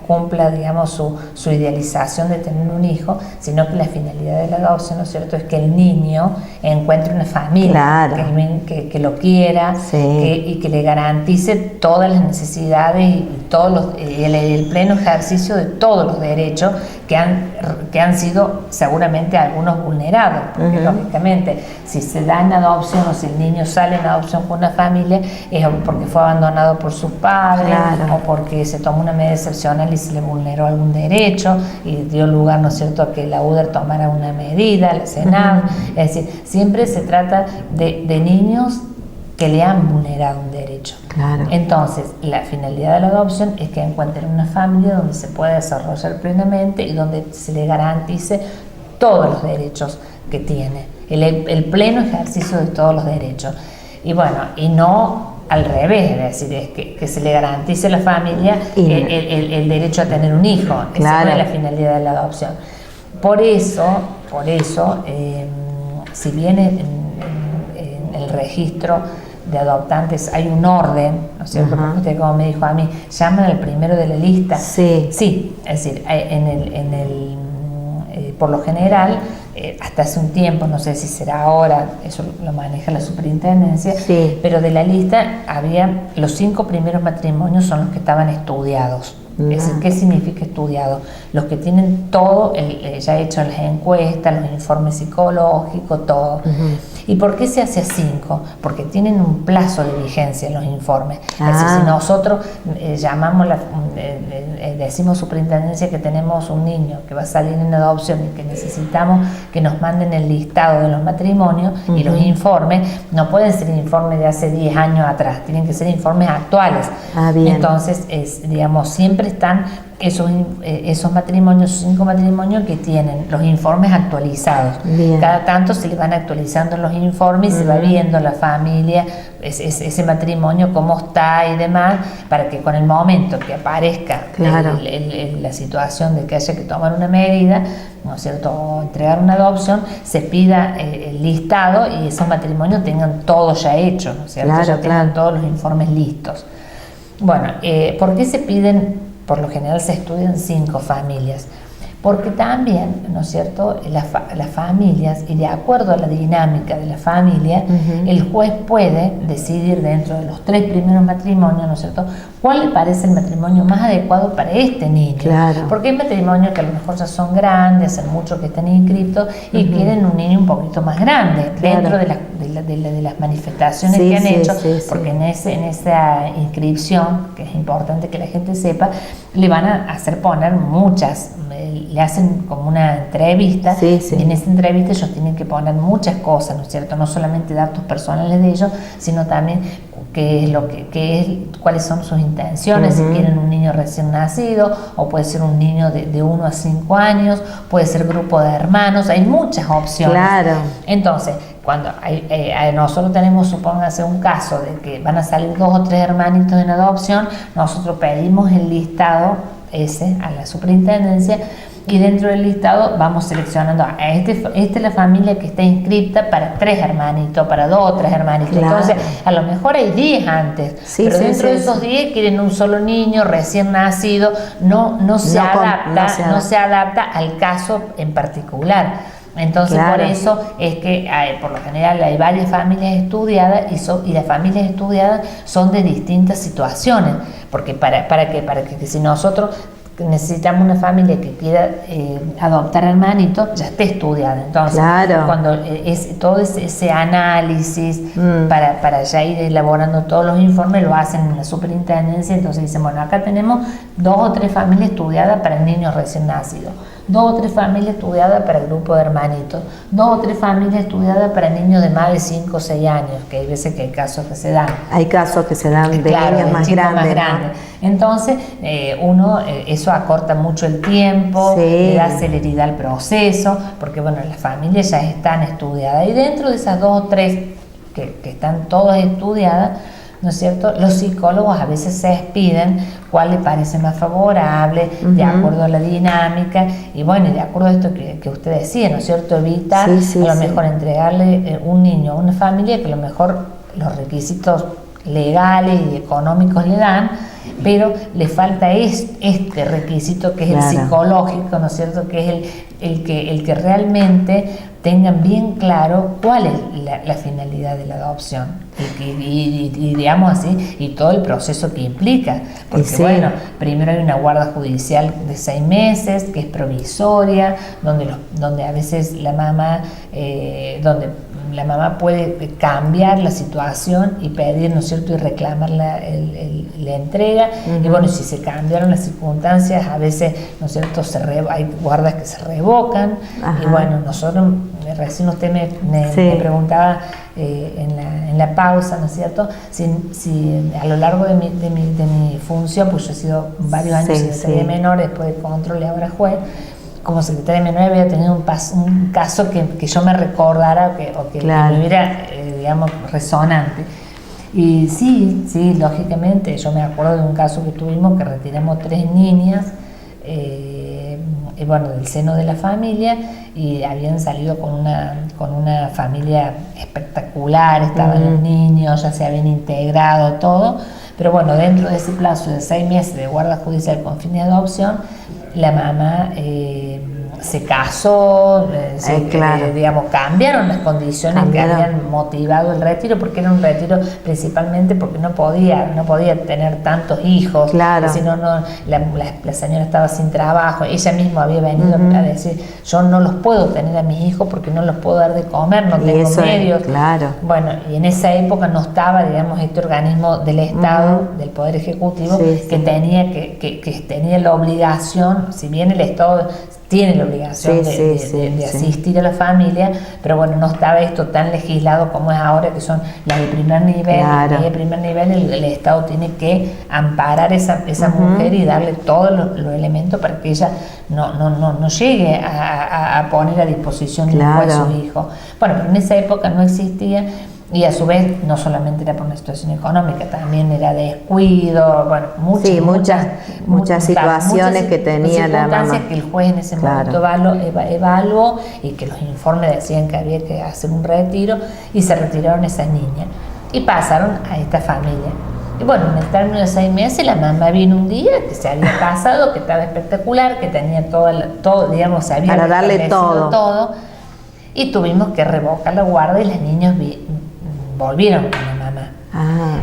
cumpla, su idealización de tener un hijo, sino que la finalidad de la adopción, ¿no es cierto?, es que el niño encuentre una familia, claro, que lo quiera, sí, y que le garantice todas las necesidades y el pleno ejercicio de todos los derechos que han sido seguramente algunos vulnerados, porque lógicamente si se da en adopción, o si el niño sale en adopción con una familia, es porque fue abandonado por sus padres, claro, o porque se tomó una medida excepcional y se le vulneró algún derecho y dio lugar, ¿no es cierto?, a que la UDER tomara una medida, la Senado. Es decir, siempre se trata de niños que le han vulnerado un derecho. Claro. Entonces, la finalidad de la adopción es que encuentren una familia donde se pueda desarrollar plenamente y donde se le garantice todos los derechos que tiene, el pleno ejercicio de todos los derechos. Y bueno, y no al revés, es decir, es que se le garantice a la familia el derecho a tener un hijo. Claro. Esa no es la finalidad de la adopción. Por eso, si bien en el registro de adoptantes hay un orden, ¿no es cierto?, porque usted, como me dijo a mí, llaman al primero de la lista. Sí. Sí, es decir, por lo general, hasta hace un tiempo, no sé si será ahora, eso lo maneja la superintendencia, sí, pero de la lista los 5 primeros matrimonios son los que estaban estudiados. Es decir, ¿qué significa estudiado? Los que tienen todo, ya hecho las encuestas, los informes psicológicos, todo. ¿Y por qué se hace a 5? Porque tienen un plazo de vigencia los informes. Es decir, si nosotros decimos superintendencia que tenemos un niño que va a salir en adopción y que necesitamos que nos manden el listado de los matrimonios y los informes, no pueden ser informes de hace 10 años atrás, tienen que ser informes actuales. Bien. Entonces, siempre están esos matrimonios, 5 matrimonios que tienen los informes actualizados. Bien. Cada tanto se le van actualizando los informes y se va viendo la familia, ese matrimonio, cómo está y demás, para que con el momento que aparezca, claro, la situación de que haya que tomar una medida, ¿no es cierto?, o entregar una adopción, se pida el listado y esos matrimonios tengan todo ya hecho, ¿no es cierto?, claro, ya tengan todos los informes listos. Bueno, ¿por qué se piden? Por lo general se estudian 5 familias, porque también, ¿no es cierto?, las familias, y de acuerdo a la dinámica de la familia, el juez puede decidir dentro de los 3 primeros matrimonios, ¿no es cierto?, cuál le parece el matrimonio más adecuado para este niño. Claro. Porque hay matrimonios que a lo mejor ya son grandes, hace mucho que están inscritos y quieren un niño un poquito más grande, claro, dentro de las manifestaciones que han hecho, porque en esa inscripción, que es importante que la gente sepa, le van a hacer poner muchas, le hacen como una entrevista, y en esa entrevista ellos tienen que poner muchas cosas, ¿no es cierto?, no solamente datos personales de ellos, sino también cuáles son sus intenciones, si quieren un niño recién nacido, o puede ser un niño de 1 a 5 años, puede ser grupo de hermanos, hay muchas opciones. Claro. Entonces, cuando nosotros tenemos, supóngase, un caso de que van a salir 2 o 3 hermanitos en adopción, nosotros pedimos el listado ese a la superintendencia Y dentro del listado vamos seleccionando, esta es la familia que está inscrita para 3 hermanitos, para 2 o 3 hermanitos. Claro. Entonces, a lo mejor hay 10 antes, Sí, pero sí, dentro sí, de esos sí. 10 quieren un solo niño recién nacido, no se adapta al caso en particular. Entonces, Claro. por eso es que por lo general hay varias familias estudiadas y las familias estudiadas son de distintas situaciones, porque para que si nosotros necesitamos una familia que quiera adoptar hermanitos, ya esté estudiada. Entonces, Claro. cuando todo ese análisis para ya ir elaborando todos los informes, lo hacen en la superintendencia. Entonces dicen, bueno, acá tenemos 2 o 3 familias estudiadas para niños recién nacidos, 2 o 3 familias estudiadas para el grupo de hermanitos, 2 o 3 familias estudiadas para niños de más de 5 o 6 años, que hay veces que hay casos que se dan. Hay casos que se dan de Claro, niños de más chicos grandes, ¿no? Entonces, eso acorta mucho el tiempo, Sí. le da celeridad al proceso, porque bueno, las familias ya están estudiadas. Y dentro de esas 2 o 3 que están todas estudiadas, ¿no es cierto? Los psicólogos a veces se despiden cuál le parece más favorable, de acuerdo a la dinámica, y bueno, y de acuerdo a esto que usted decía, ¿no es cierto? Evitar Sí, a lo sí. mejor entregarle un niño a una familia que a lo mejor los requisitos legales y económicos le dan, pero le falta este requisito que es Claro. el psicológico, ¿no es cierto? Que es el que realmente tengan bien claro cuál es la finalidad de la adopción y digamos así, y todo el proceso que implica, porque Sí. bueno, primero hay una guarda judicial de 6 meses que es provisoria, donde a veces la mamá puede cambiar la situación y pedir, ¿no es cierto?, y reclamar la entrega. Y bueno, si se cambiaron las circunstancias, a veces, ¿no es cierto?, hay guardas que se revocan. Ajá. Y bueno, nosotros, recién usted me Sí. preguntaba en la pausa, ¿no es cierto?, si a lo largo de mi función, pues yo he sido varios años Sí, secretaria sí. de menores, después de control y ahora juez. Como secretaria de menores había tenido un caso que yo me recordara o que Claro. me hubiera, digamos, resonante. Y sí, lógicamente, yo me acuerdo de un caso que tuvimos que retiramos 3 niñas, bueno, del seno de la familia, y habían salido con una familia espectacular, estaban los niños, ya se habían integrado, todo. Pero bueno, dentro de ese plazo de 6 meses de guarda judicial con fin de adopción, la mamá se casó, claro. digamos, cambiaron las condiciones que habían motivado el retiro, porque era un retiro principalmente porque no podía tener tantos hijos, Claro. si no, la señora estaba sin trabajo, ella misma había venido a decir, yo no los puedo tener a mis hijos porque no los puedo dar de comer, no Y tengo eso es, medios. claro. Bueno, y en esa época no estaba, digamos, este organismo del Estado, del Poder Ejecutivo, Sí, que sí. tenía la obligación, si bien el Estado tiene la obligación de asistir a la familia, pero bueno, no estaba esto tan legislado como es ahora, que son las de primer nivel. Claro. Las de primer nivel, el Estado tiene que amparar esa mujer y darle todos los elementos para que ella no llegue a poner a disposición de un juez Claro. su hijo. Bueno, pero en esa época no existía. Y a su vez, no solamente era por una situación económica, también era descuido, bueno, muchas situaciones que tenía la circunstancias mamá. que el juez en ese Claro. momento evaluó, y que los informes decían que había que hacer un retiro, y se retiraron esas niñas y pasaron a esta familia. Y bueno, en el término de 6 meses, la mamá vino un día, que se había casado, que estaba espectacular, que tenía todo, digamos, se había Para darle establecido todo, y tuvimos que revocar la guarda, y las niñas volvieron con la mamá.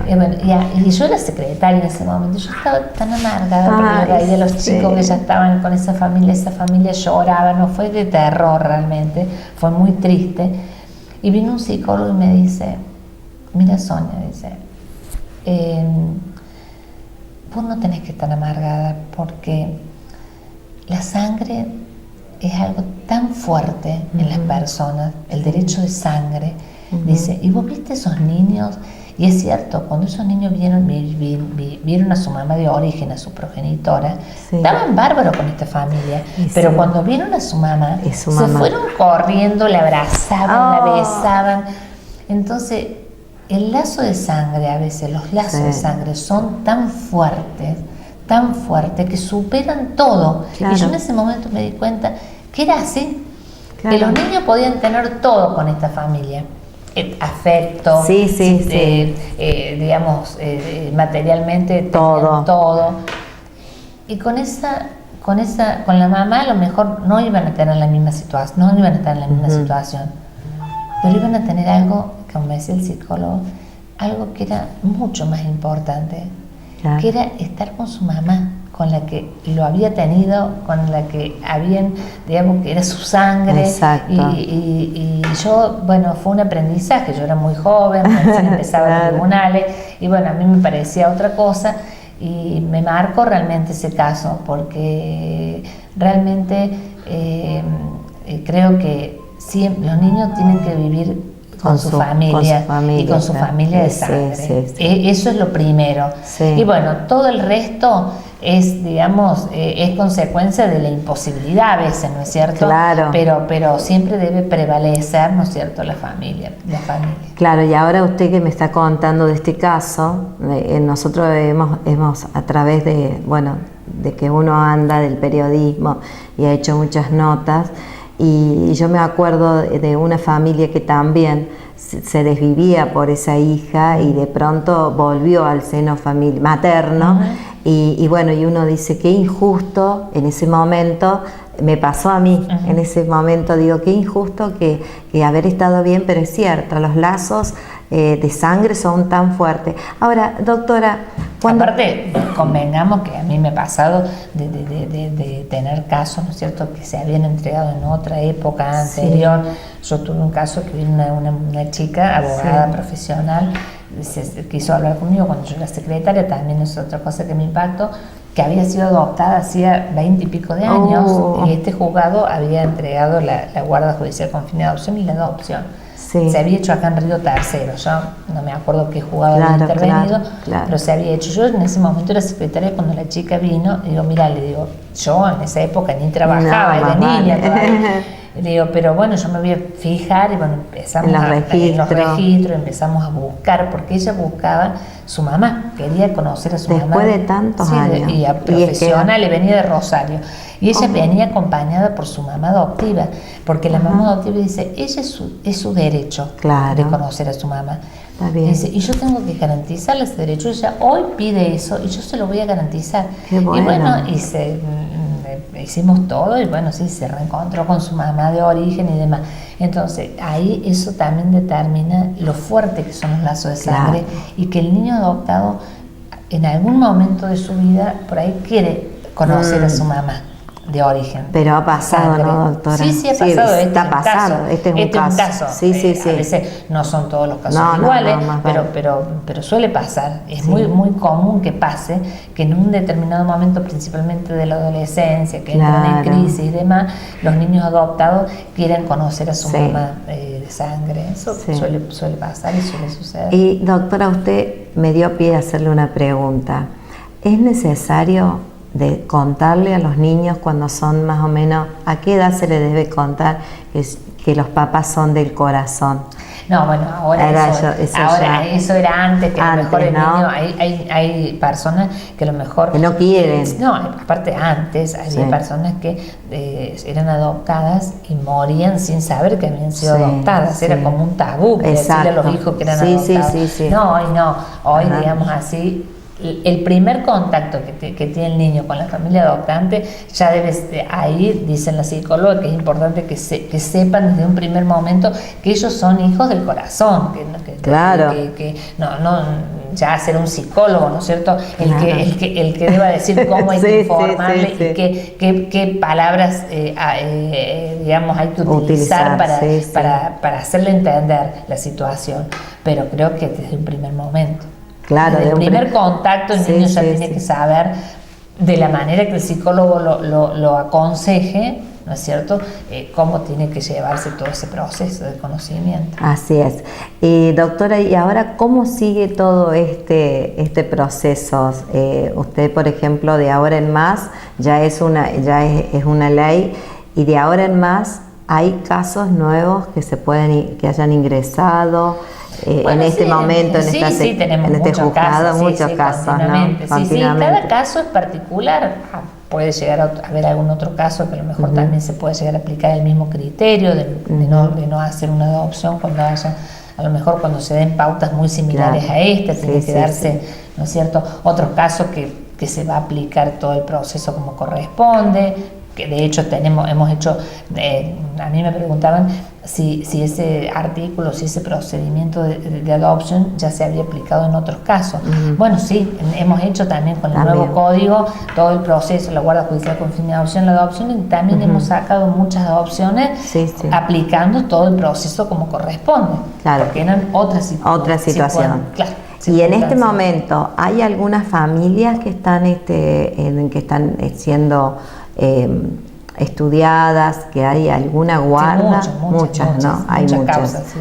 Y, bueno, y yo era secretaria en ese momento, yo estaba tan amargada porque yo veía a los chicos que ya estaban con esa familia lloraba, no fue de terror realmente, fue muy triste. Y vino un psicólogo y me dice, mira Sonia, dice, vos no tenés que estar amargada, porque la sangre es algo tan fuerte en las personas, el derecho de sangre. Dice, y vos viste esos niños, y es cierto, cuando esos niños vieron a su mamá de origen, a su progenitora, estaban bárbaros con esta familia, pero cuando vieron a su mamá, se fueron corriendo, la abrazaban, la besaban. Entonces, el lazo de sangre, a veces los lazos de sangre son tan fuertes, tan fuerte que superan todo. Claro. Y yo en ese momento me di cuenta que era así, Claro. que los niños podían tener todo con esta familia. Afecto, digamos, materialmente Todo. todo. Y con la mamá a lo mejor no iban a tener la misma situación, pero iban a tener algo, como me decía el psicólogo, algo que era mucho más importante, Claro. que era estar con su mamá, con la que lo había tenido, con la que habían, digamos, que era su sangre. Exacto. Y yo, bueno, fue un aprendizaje. Yo era muy joven, recién empezaba Claro. en tribunales, y bueno, a mí me parecía otra cosa, y me marcó realmente ese caso, porque realmente creo que los niños tienen que vivir con su familia y con su claro. familia de Sí, sangre. sí, sí. Eso es lo primero. Sí. Y bueno, todo el resto es, digamos, es consecuencia de la imposibilidad a veces, ¿no es cierto? Claro. Pero siempre debe prevalecer, ¿no es cierto?, la familia. Claro, y ahora usted que me está contando de este caso, nosotros hemos a través de, bueno, de que uno anda del periodismo y ha hecho muchas notas, y yo me acuerdo de una familia que también se desvivía por esa hija y de pronto volvió al seno materno. Y bueno, y uno dice, qué injusto en ese momento, me pasó a mí, en ese momento digo, qué injusto que haber estado bien, pero es cierto, los lazos de sangre son tan fuertes. Ahora, doctora, Aparte, convengamos que a mí me ha pasado de tener casos, ¿no es cierto?, que se habían entregado en otra época anterior. Sí. Yo tuve un caso que vino una chica, abogada profesional, quiso hablar conmigo cuando yo era secretaria, también es otra cosa que me impactó, que había sido adoptada hacía 20 y pico de años, y este juzgado había entregado la guarda judicial con fin de adopción y la adopción. Sí. Se había hecho acá en Río Tercero, yo no me acuerdo qué juzgado había intervenido, pero se había hecho. Yo en ese momento era secretaria cuando la chica vino, y digo, mira, le digo, yo en esa época ni trabajaba, era niña todavía. Le digo, pero bueno, yo me voy a fijar, y bueno, empezamos en los registros, empezamos a buscar, porque ella buscaba su mamá, quería conocer a su mamá. Después de tantos años. Y a profesional, y venía de Rosario. Y ella venía acompañada por su mamá adoptiva, porque la mamá adoptiva dice, ella es su derecho de conocer a su mamá. Dice, y yo tengo que garantizarle ese derecho. Ella hoy pide eso y yo se lo voy a garantizar. Qué bueno. Y bueno, hicimos todo, y bueno, sí, se reencontró con su mamá de origen y demás. Entonces, ahí eso también determina lo fuerte que son los lazos de sangre, y que el niño adoptado en algún momento de su vida por ahí quiere conocer a su mamá de origen. Pero ha pasado, ¿no, doctora? Sí, ha pasado. Está pasando. Este es un caso. Sí. A veces no son todos los casos iguales, pero suele pasar. Es muy común que pase, que en un determinado momento, principalmente de la adolescencia, que entran en crisis y demás, los niños adoptados quieren conocer a su mamá de sangre. Eso suele pasar y suele suceder. Y doctora, usted me dio pie a hacerle una pregunta. ¿Es necesario de contarle a los niños cuando son más o menos, a qué edad se les debe contar que los papás son del corazón? No, bueno, ahora eso era antes, que a lo mejor el niño, hay personas que a lo mejor que no quieren. No, aparte antes había personas que eran adoptadas y morían sin saber que habían sido adoptadas. Era como un tabú decirle a los hijos que eran adoptados. No, hoy digamos así. El primer contacto que tiene el niño con la familia adoptante, ya ahí dicen las psicólogas que es importante que sepan desde un primer momento que ellos son hijos del corazón, que no ya ser un psicólogo, ¿no es cierto? El que deba decir cómo hay que informarle y qué palabras digamos hay que utilizar para hacerle entender la situación, pero creo que desde un primer momento. Claro, desde el primer contacto el niño ya tiene que saber, de la manera que el psicólogo lo aconseje, ¿no es cierto?, cómo tiene que llevarse todo ese proceso de conocimiento. Así es. Doctora, y ahora, ¿cómo sigue todo este proceso? Usted, por ejemplo, de ahora en más, ya es una ley, y de ahora en más, ¿hay casos nuevos que hayan ingresado? en este momento, en este juzgado, muchos casos, continuamente, ¿no? Sí, cada caso es particular. Puede llegar a haber algún otro caso que a lo mejor también se puede llegar a aplicar el mismo criterio de no hacer una adopción cuando haya, a lo mejor cuando se den pautas muy similares a esta, tiene que darse, ¿no es cierto?, otros casos que se va a aplicar todo el proceso como corresponde, que de hecho hemos hecho, a mí me preguntaban si ese artículo, si ese procedimiento de adopción ya se había aplicado en otros casos. Bueno, sí, hemos hecho también con el nuevo código todo el proceso, la guarda judicial con fin de adopción, la adopción, y también hemos sacado muchas adopciones aplicando todo el proceso como corresponde, porque eran otra situación. Claro. Y en este momento, ¿hay algunas familias que están siendo estudiadas, que hay alguna guarda? Sí, muchas, ¿no? Hay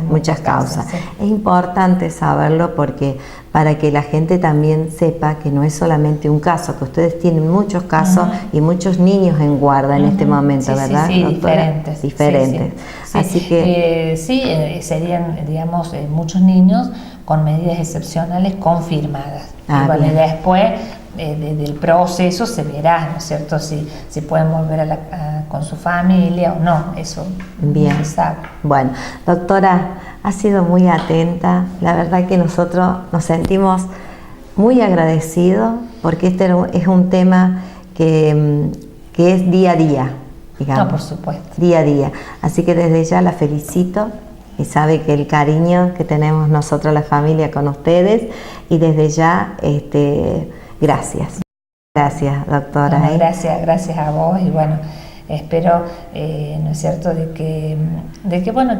muchas causas. Sí. Es importante saberlo porque para que la gente también sepa que no es solamente un caso, que ustedes tienen muchos casos y muchos niños en guarda en este momento, ¿verdad? Sí, doctora? Diferentes. Sí. Así que serían, digamos, muchos niños con medidas excepcionales confirmadas. Y después del proceso se verá, ¿no es cierto?, si pueden volver con su familia o no, eso bien. Se sabe. Bueno, doctora, ha sido muy atenta, la verdad que nosotros nos sentimos muy agradecidos porque este es un tema que es día a día, digamos. No, por supuesto. Día a día, así que desde ya la felicito y sabe que el cariño que tenemos nosotros, la familia, con ustedes, y desde ya, gracias. Gracias, doctora. No, gracias a vos, y bueno, espero, ¿no es cierto?, de que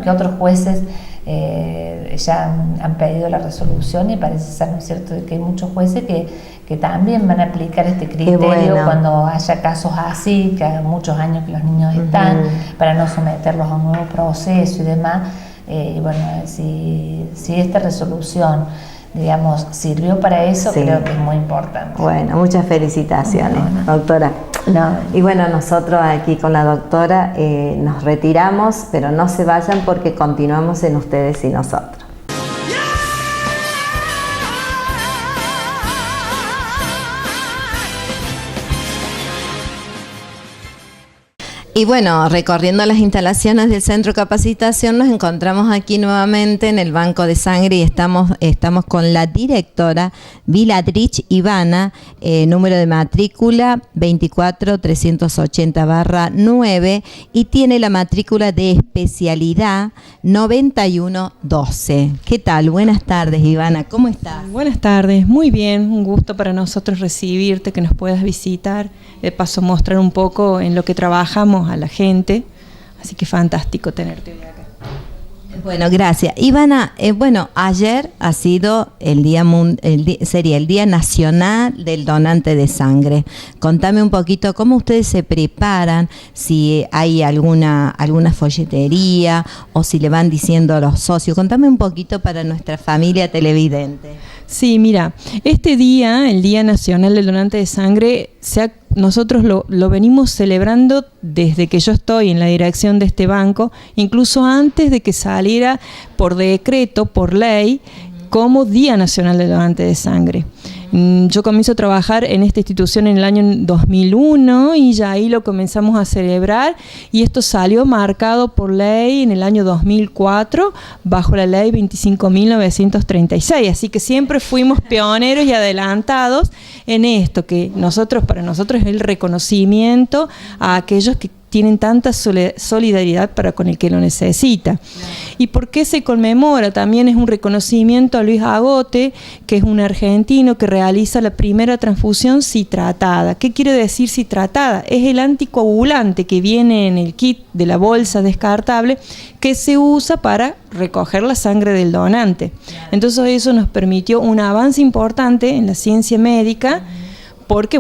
otros jueces ya han pedido la resolución, y parece ser, ¿no es cierto?, de que hay muchos jueces que también van a aplicar este criterio cuando haya casos así, que hace muchos años que los niños están, para no someterlos a un nuevo proceso y demás. Y bueno, si esta resolución, digamos, sirvió para eso, creo que es muy importante. Bueno, muchas felicitaciones, doctora. Y bueno, nosotros aquí con la doctora nos retiramos, pero no se vayan porque continuamos en Ustedes y Nosotros. Y bueno, recorriendo las instalaciones del Centro de Capacitación, nos encontramos aquí nuevamente en el Banco de Sangre y estamos con la directora Viladrich Ivana, número de matrícula 24380-9, y tiene la matrícula de especialidad 9112. ¿Qué tal? Buenas tardes, Ivana, ¿cómo estás? Buenas tardes, muy bien, un gusto para nosotros recibirte, que nos puedas visitar, de paso mostrar un poco en lo que trabajamos a la gente, así que fantástico tenerte hoy acá. Bueno, gracias. Ivana, ayer ha sido sería el Día Nacional del Donante de Sangre. Contame un poquito cómo ustedes se preparan, si hay alguna folletería o si le van diciendo a los socios. Contame un poquito para nuestra familia televidente. Sí, mira, este día, el Día Nacional del Donante de Sangre, nosotros lo venimos celebrando desde que yo estoy en la dirección de este banco, incluso antes de que saliera por decreto, por ley, como Día Nacional del Donante de Sangre. Yo comienzo a trabajar en esta institución en el año 2001 y ya ahí lo comenzamos a celebrar, y esto salió marcado por ley en el año 2004 bajo la ley 25.936, así que siempre fuimos pioneros y adelantados en esto, que para nosotros es el reconocimiento a aquellos que tienen tanta solidaridad para con el que lo necesita. ¿Y por qué se conmemora? También es un reconocimiento a Luis Agote, que es un argentino que realiza la primera transfusión citratada. ¿Qué quiere decir citratada? Es el anticoagulante que viene en el kit de la bolsa descartable que se usa para recoger la sangre del donante. Entonces eso nos permitió un avance importante en la ciencia médica, porque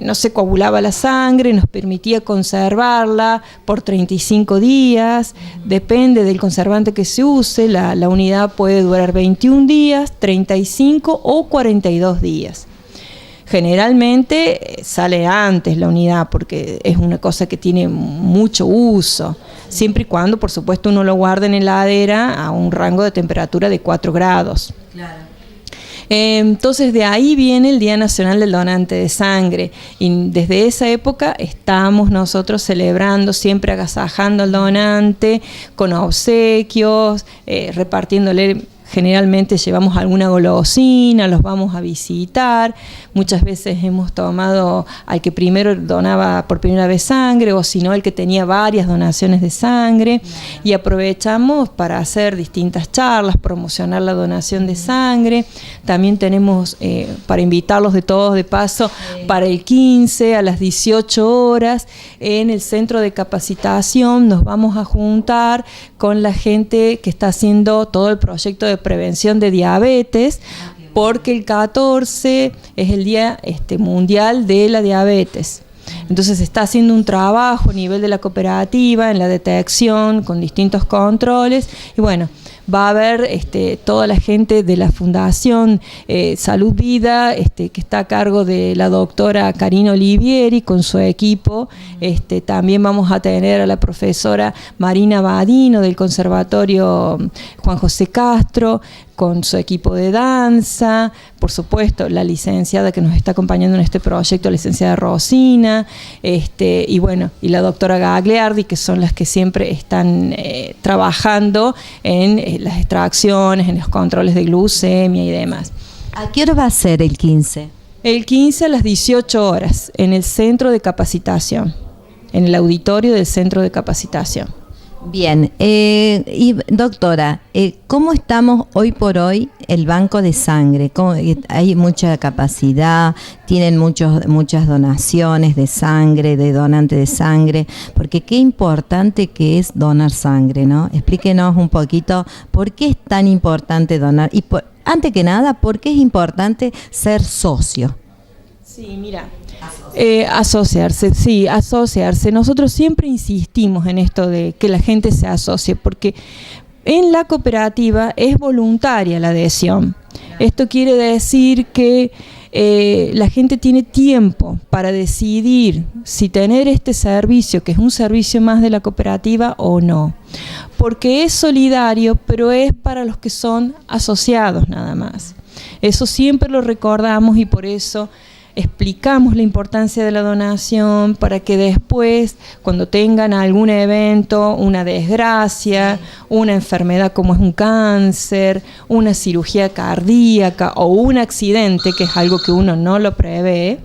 no se coagulaba la sangre, nos permitía conservarla por 35 días, depende del conservante que se use, la unidad puede durar 21 días, 35 o 42 días. Generalmente sale antes la unidad porque es una cosa que tiene mucho uso. siempre y cuando, por supuesto, uno lo guarde en heladera a un rango de temperatura de 4 grados. Claro. Entonces de ahí viene el Día Nacional del Donante de Sangre, y desde esa época estamos nosotros celebrando, siempre agasajando al donante con obsequios, repartiéndole. Generalmente llevamos alguna golosina, los vamos a visitar. Muchas veces hemos tomado al que primero donaba por primera vez sangre, o si no, el que tenía varias donaciones de sangre. Y aprovechamos para hacer distintas charlas, promocionar la donación de sangre. También tenemos, para invitarlos de todos de paso, para el 15 a las 18 horas, en el centro de capacitación nos vamos a juntar con la gente que está haciendo todo el proyecto de prevención de diabetes, porque el 14 es el Día Mundial de la Diabetes. Entonces se está haciendo un trabajo a nivel de la cooperativa en la detección con distintos controles, y bueno, va a haber toda la gente de la Fundación Salud Vida, que está a cargo de la doctora Karina Olivieri con su equipo. También vamos a tener a la profesora Marina Badino del Conservatorio Juan José Castro con su equipo de danza, por supuesto la licenciada que nos está acompañando en este proyecto, la licenciada Rosina, y bueno, y la doctora Gagliardi, que son las que siempre están trabajando en las extracciones, en los controles de glucemia y demás. ¿A qué hora va a ser el 15? El 15 a las 18 horas, en el centro de capacitación, en el auditorio del centro de capacitación. Bien, y doctora, ¿cómo estamos hoy por hoy el banco de sangre? ¿Hay mucha capacidad? ¿Tienen muchas donaciones de sangre, de donante de sangre? Porque qué importante que es donar sangre, ¿no? Explíquenos un poquito por qué es tan importante donar y antes que nada, ¿por qué es importante ser socio? Sí, mira, asociarse. Nosotros siempre insistimos en esto de que la gente se asocie, porque en la cooperativa es voluntaria la adhesión. Esto quiere decir que la gente tiene tiempo para decidir si tener este servicio, que es un servicio más de la cooperativa, o no. Porque es solidario, pero es para los que son asociados nada más. Eso siempre lo recordamos, y por eso explicamos la importancia de la donación, para que después, cuando tengan algún evento, una desgracia, una enfermedad como es un cáncer, una cirugía cardíaca o un accidente, que es algo que uno no lo prevé,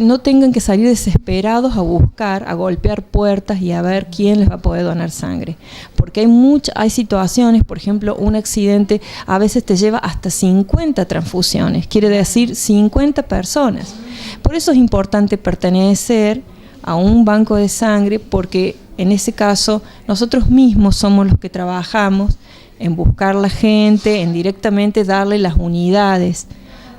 no tengan que salir desesperados a buscar, a golpear puertas y a ver quién les va a poder donar sangre. Porque hay situaciones, por ejemplo, un accidente a veces te lleva hasta 50 transfusiones, quiere decir 50 personas. Por eso es importante pertenecer a un banco de sangre, porque en ese caso nosotros mismos somos los que trabajamos en buscar la gente, en directamente darle las unidades,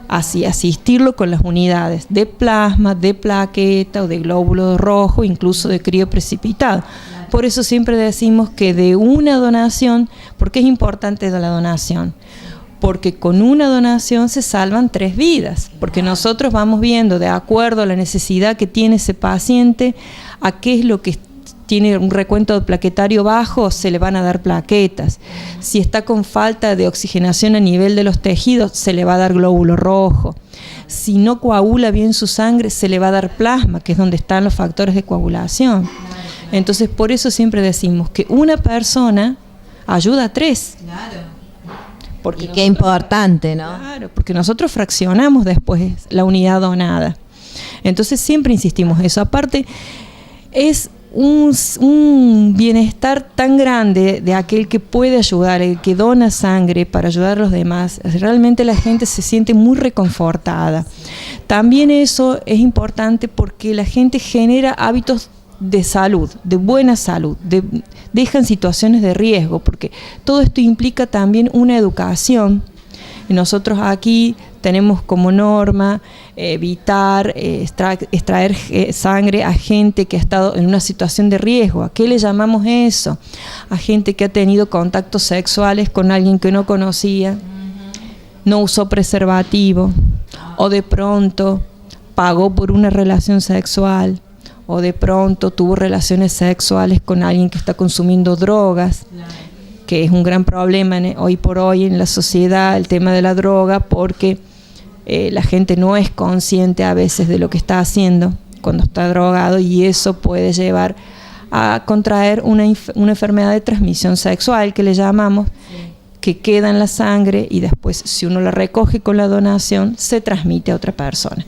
así asistirlo con las unidades de plasma, de plaqueta o de glóbulo rojo, incluso de crioprecipitado. Por eso siempre decimos que de una donación, ¿por qué es importante la donación? Porque con una donación se salvan 3 vidas, porque nosotros vamos viendo de acuerdo a la necesidad que tiene ese paciente, a qué es lo que tiene un recuento plaquetario bajo, se le van a dar plaquetas. Si está con falta de oxigenación a nivel de los tejidos, se le va a dar glóbulo rojo. Si no coagula bien su sangre, se le va a dar plasma, que es donde están los factores de coagulación. Entonces, por eso siempre decimos que una persona ayuda a 3. Claro. Porque y qué importante, ¿no? Claro, porque nosotros fraccionamos después la unidad donada. Entonces, siempre insistimos eso. Aparte, es un bienestar tan grande de aquel que puede ayudar, el que dona sangre para ayudar a los demás. Realmente la gente se siente muy reconfortada. También eso es importante porque la gente genera hábitos de salud, de buena salud, dejan situaciones de riesgo, porque todo esto implica también una educación. Y nosotros aquí tenemos como norma evitar extraer sangre a gente que ha estado en una situación de riesgo. ¿A qué le llamamos eso? A gente que ha tenido contactos sexuales con alguien que no conocía, no usó preservativo, o de pronto pagó por una relación sexual, o de pronto tuvo relaciones sexuales con alguien que está consumiendo drogas, que es un gran problema hoy por hoy en la sociedad, el tema de la droga, porque la gente no es consciente a veces de lo que está haciendo cuando está drogado, y eso puede llevar a contraer una enfermedad de transmisión sexual que le llamamos, que queda en la sangre y después, si uno la recoge con la donación, se transmite a otra persona.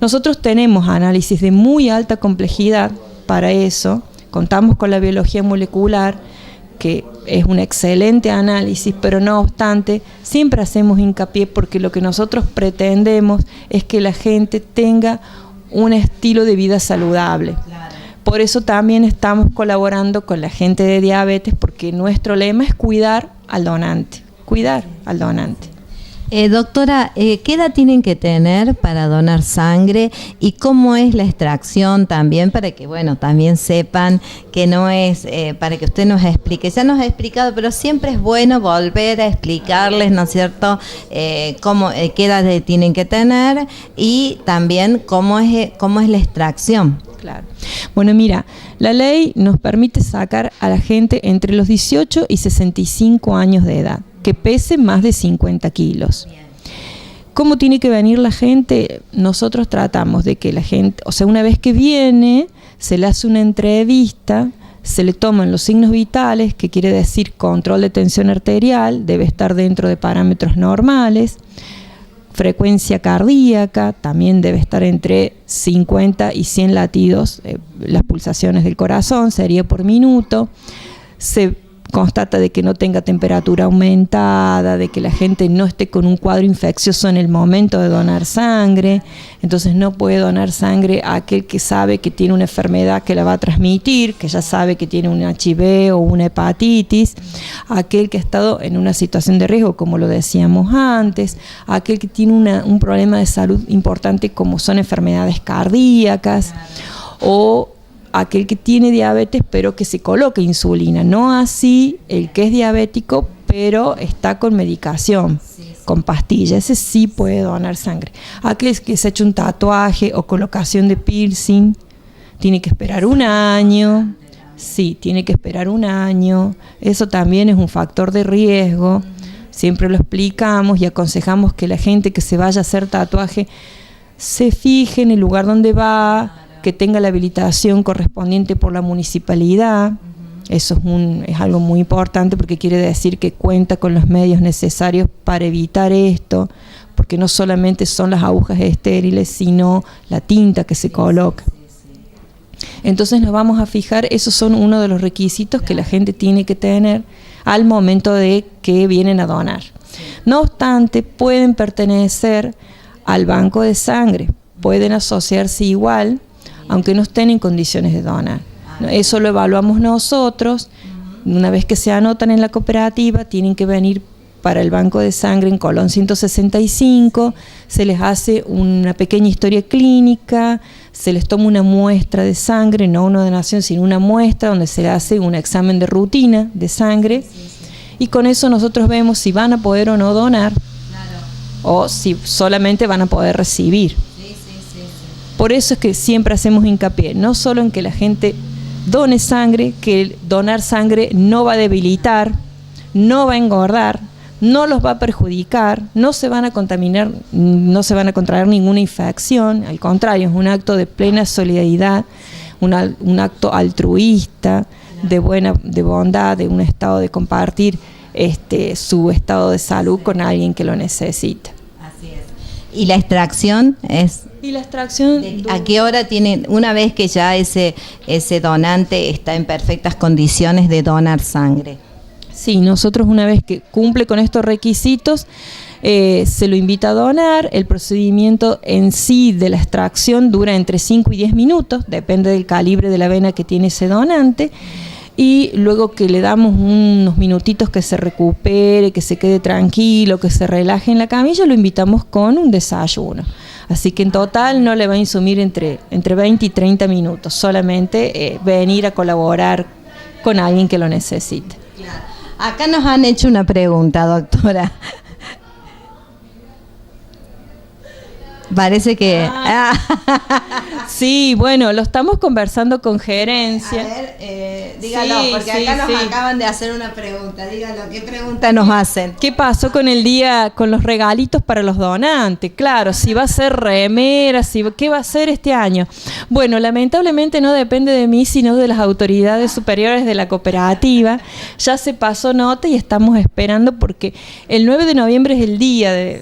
Nosotros tenemos análisis de muy alta complejidad para eso, contamos con la biología molecular, que es un excelente análisis, pero no obstante, siempre hacemos hincapié porque lo que nosotros pretendemos es que la gente tenga un estilo de vida saludable. Por eso también estamos colaborando con la gente de diabetes, porque nuestro lema es cuidar al donante. Doctora, ¿qué edad tienen que tener para donar sangre y cómo es la extracción también, para que, bueno, también sepan que no es, para que usted nos explique? Ya nos ha explicado, pero siempre es bueno volver a explicarles, ¿no es cierto?, qué edad tienen que tener y también cómo es la extracción. Claro. Bueno, mira, la ley nos permite sacar a la gente entre los 18 y 65 años de edad, que pese más de 50 kilos. ¿Cómo tiene que venir la gente? Nosotros tratamos de que la gente, o sea, una vez que viene, se le hace una entrevista, se le toman los signos vitales, que quiere decir control de tensión arterial, debe estar dentro de parámetros normales, frecuencia cardíaca, también debe estar entre 50 y 100 latidos, las pulsaciones del corazón sería por minuto. Se constata de que no tenga temperatura aumentada, de que la gente no esté con un cuadro infeccioso en el momento de donar sangre. Entonces no puede donar sangre a aquel que sabe que tiene una enfermedad que la va a transmitir, que ya sabe que tiene un HIV o una hepatitis, a aquel que ha estado en una situación de riesgo, como lo decíamos antes, a aquel que tiene un problema de salud importante como son enfermedades cardíacas, o aquel que tiene diabetes pero que se coloque insulina, no así el que es diabético pero está con medicación, con pastillas, ese sí puede donar sangre. Aquel que se ha hecho un tatuaje o colocación de piercing, tiene que esperar un año, eso también es un factor de riesgo, siempre lo explicamos y aconsejamos que la gente que se vaya a hacer tatuaje se fije en el lugar donde va, que tenga la habilitación correspondiente por la municipalidad. Eso es algo muy importante, porque quiere decir que cuenta con los medios necesarios para evitar esto, porque no solamente son las agujas estériles, sino la tinta que se coloca. Entonces nos vamos a fijar, esos son uno de los requisitos que la gente tiene que tener al momento de que vienen a donar. No obstante, pueden pertenecer al banco de sangre, pueden asociarse igual, aunque no estén en condiciones de donar. Eso lo evaluamos nosotros. Una vez que se anotan en la cooperativa, tienen que venir para el banco de sangre en Colón 165, se les hace una pequeña historia clínica, se les toma una muestra de sangre, no una donación, sino una muestra donde se le hace un examen de rutina de sangre, y con eso nosotros vemos si van a poder o no donar, o si solamente van a poder recibir. Por eso es que siempre hacemos hincapié, no solo en que la gente done sangre, que donar sangre no va a debilitar, no va a engordar, no los va a perjudicar, no se van a contaminar, no se van a contraer ninguna infección, al contrario, es un acto de plena solidaridad, un acto altruista, de bondad, de un estado de compartir su estado de salud con alguien que lo necesita. Así es. ¿Y la extracción es? Y la extracción, ¿a qué hora tienen, una vez que ya ese donante está en perfectas condiciones de donar sangre? Sí, nosotros una vez que cumple con estos requisitos, se lo invita a donar. El procedimiento en sí de la extracción dura entre 5 y 10 minutos, depende del calibre de la vena que tiene ese donante. Y luego que le damos unos minutitos que se recupere, que se quede tranquilo, que se relaje en la camilla, lo invitamos con un desayuno. Así que en total no le va a insumir entre 20 y 30 minutos, solamente venir a colaborar con alguien que lo necesite. Claro. Acá nos han hecho una pregunta, doctora. Parece que... Sí, bueno, lo estamos conversando con gerencia. A ver, dígalo, Sí, porque sí, acá nos sí. acaban de hacer una pregunta. Dígalo, ¿qué pregunta nos hacen? ¿Qué pasó con el día, con los regalitos para los donantes? Claro, si va a ser remera, ¿qué va a ser este año? Bueno, lamentablemente no depende de mí, sino de las autoridades superiores de la cooperativa. Ya se pasó nota y estamos esperando porque el 9 de noviembre es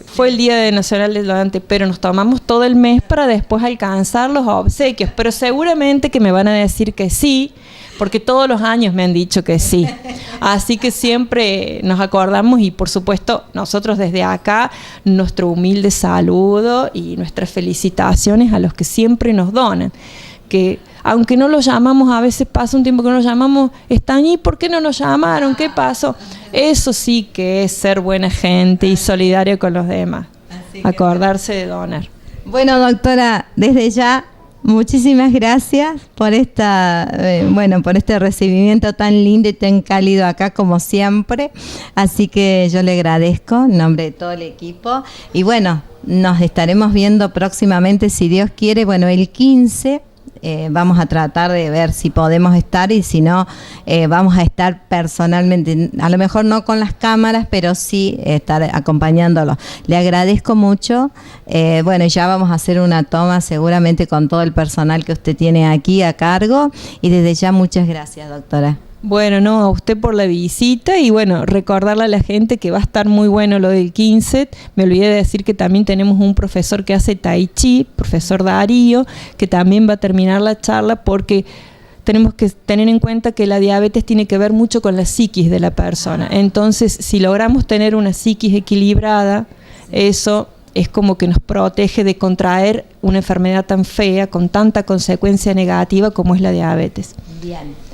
fue el Día Nacional del Donante, pero nos tomamos todo el mes para después alcanzar los obsequios. Pero seguramente que me van a decir que sí, porque todos los años me han dicho que sí. Así que siempre nos acordamos y por supuesto nosotros desde acá nuestro humilde saludo y nuestras felicitaciones a los que siempre nos donan. Que aunque no los llamamos, a veces pasa un tiempo que no los llamamos, están ahí, ¿por qué no nos llamaron? ¿Qué pasó? Eso sí que es ser buena gente y solidario con los demás. Acordarse de donar. Bueno, doctora, desde ya muchísimas gracias por por este recibimiento tan lindo y tan cálido acá como siempre. Así que yo le agradezco en nombre de todo el equipo. Y bueno, nos estaremos viendo próximamente, si Dios quiere. Bueno, el 15 vamos a tratar de ver si podemos estar y si no, vamos a estar personalmente, a lo mejor no con las cámaras, pero sí estar acompañándolo. Le agradezco mucho. Ya vamos a hacer una toma seguramente con todo el personal que usted tiene aquí a cargo y desde ya muchas gracias, doctora. Bueno, no, a usted por la visita y bueno, recordarle a la gente que va a estar muy bueno lo del 15. Me olvidé de decir que también tenemos un profesor que hace Tai Chi, profesor Darío, que también va a terminar la charla porque tenemos que tener en cuenta que la diabetes tiene que ver mucho con la psiquis de la persona. Entonces, si logramos tener una psiquis equilibrada, eso es como que nos protege de contraer una enfermedad tan fea, con tanta consecuencia negativa como es la diabetes. Bien.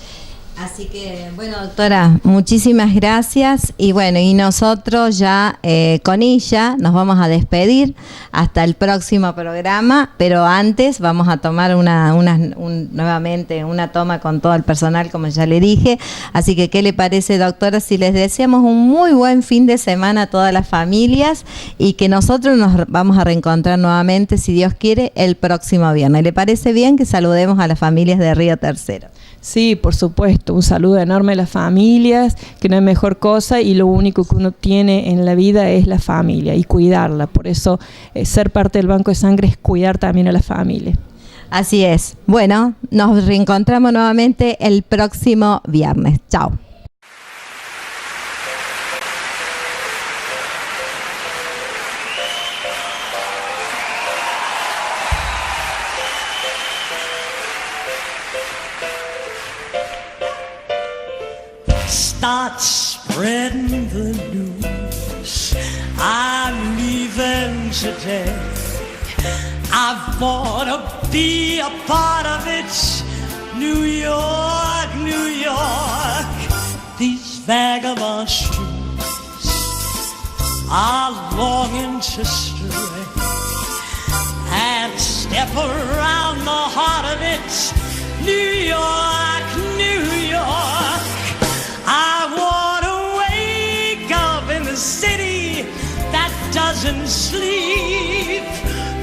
Así que, bueno, doctora, muchísimas gracias y bueno, y nosotros ya con ella nos vamos a despedir hasta el próximo programa, pero antes vamos a tomar nuevamente una toma con todo el personal, como ya le dije. Así que, ¿qué le parece, doctora, si les deseamos un muy buen fin de semana a todas las familias y que nosotros nos vamos a reencontrar nuevamente, si Dios quiere, el próximo viernes? ¿Le parece bien que saludemos a las familias de Río Tercero? Sí, por supuesto, un saludo enorme a las familias, que no hay mejor cosa y lo único que uno tiene en la vida es la familia y cuidarla. Por eso ser parte del Banco de Sangre es cuidar también a la familia. Así es. Bueno, nos reencontramos nuevamente el próximo viernes. Chao. Start spreading the news. I'm leaving today. I wanna be a part of it. New York, New York. These vagabond streets are longing to stray and step around the heart of it. New York, New York. I want to wake up in the city that doesn't sleep,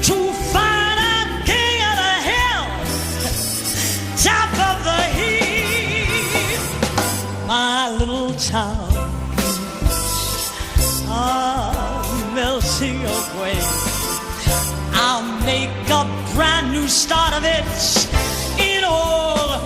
to find a king of the hill, top of the heap. My little towns are melting away. I'll make a brand new start of it in all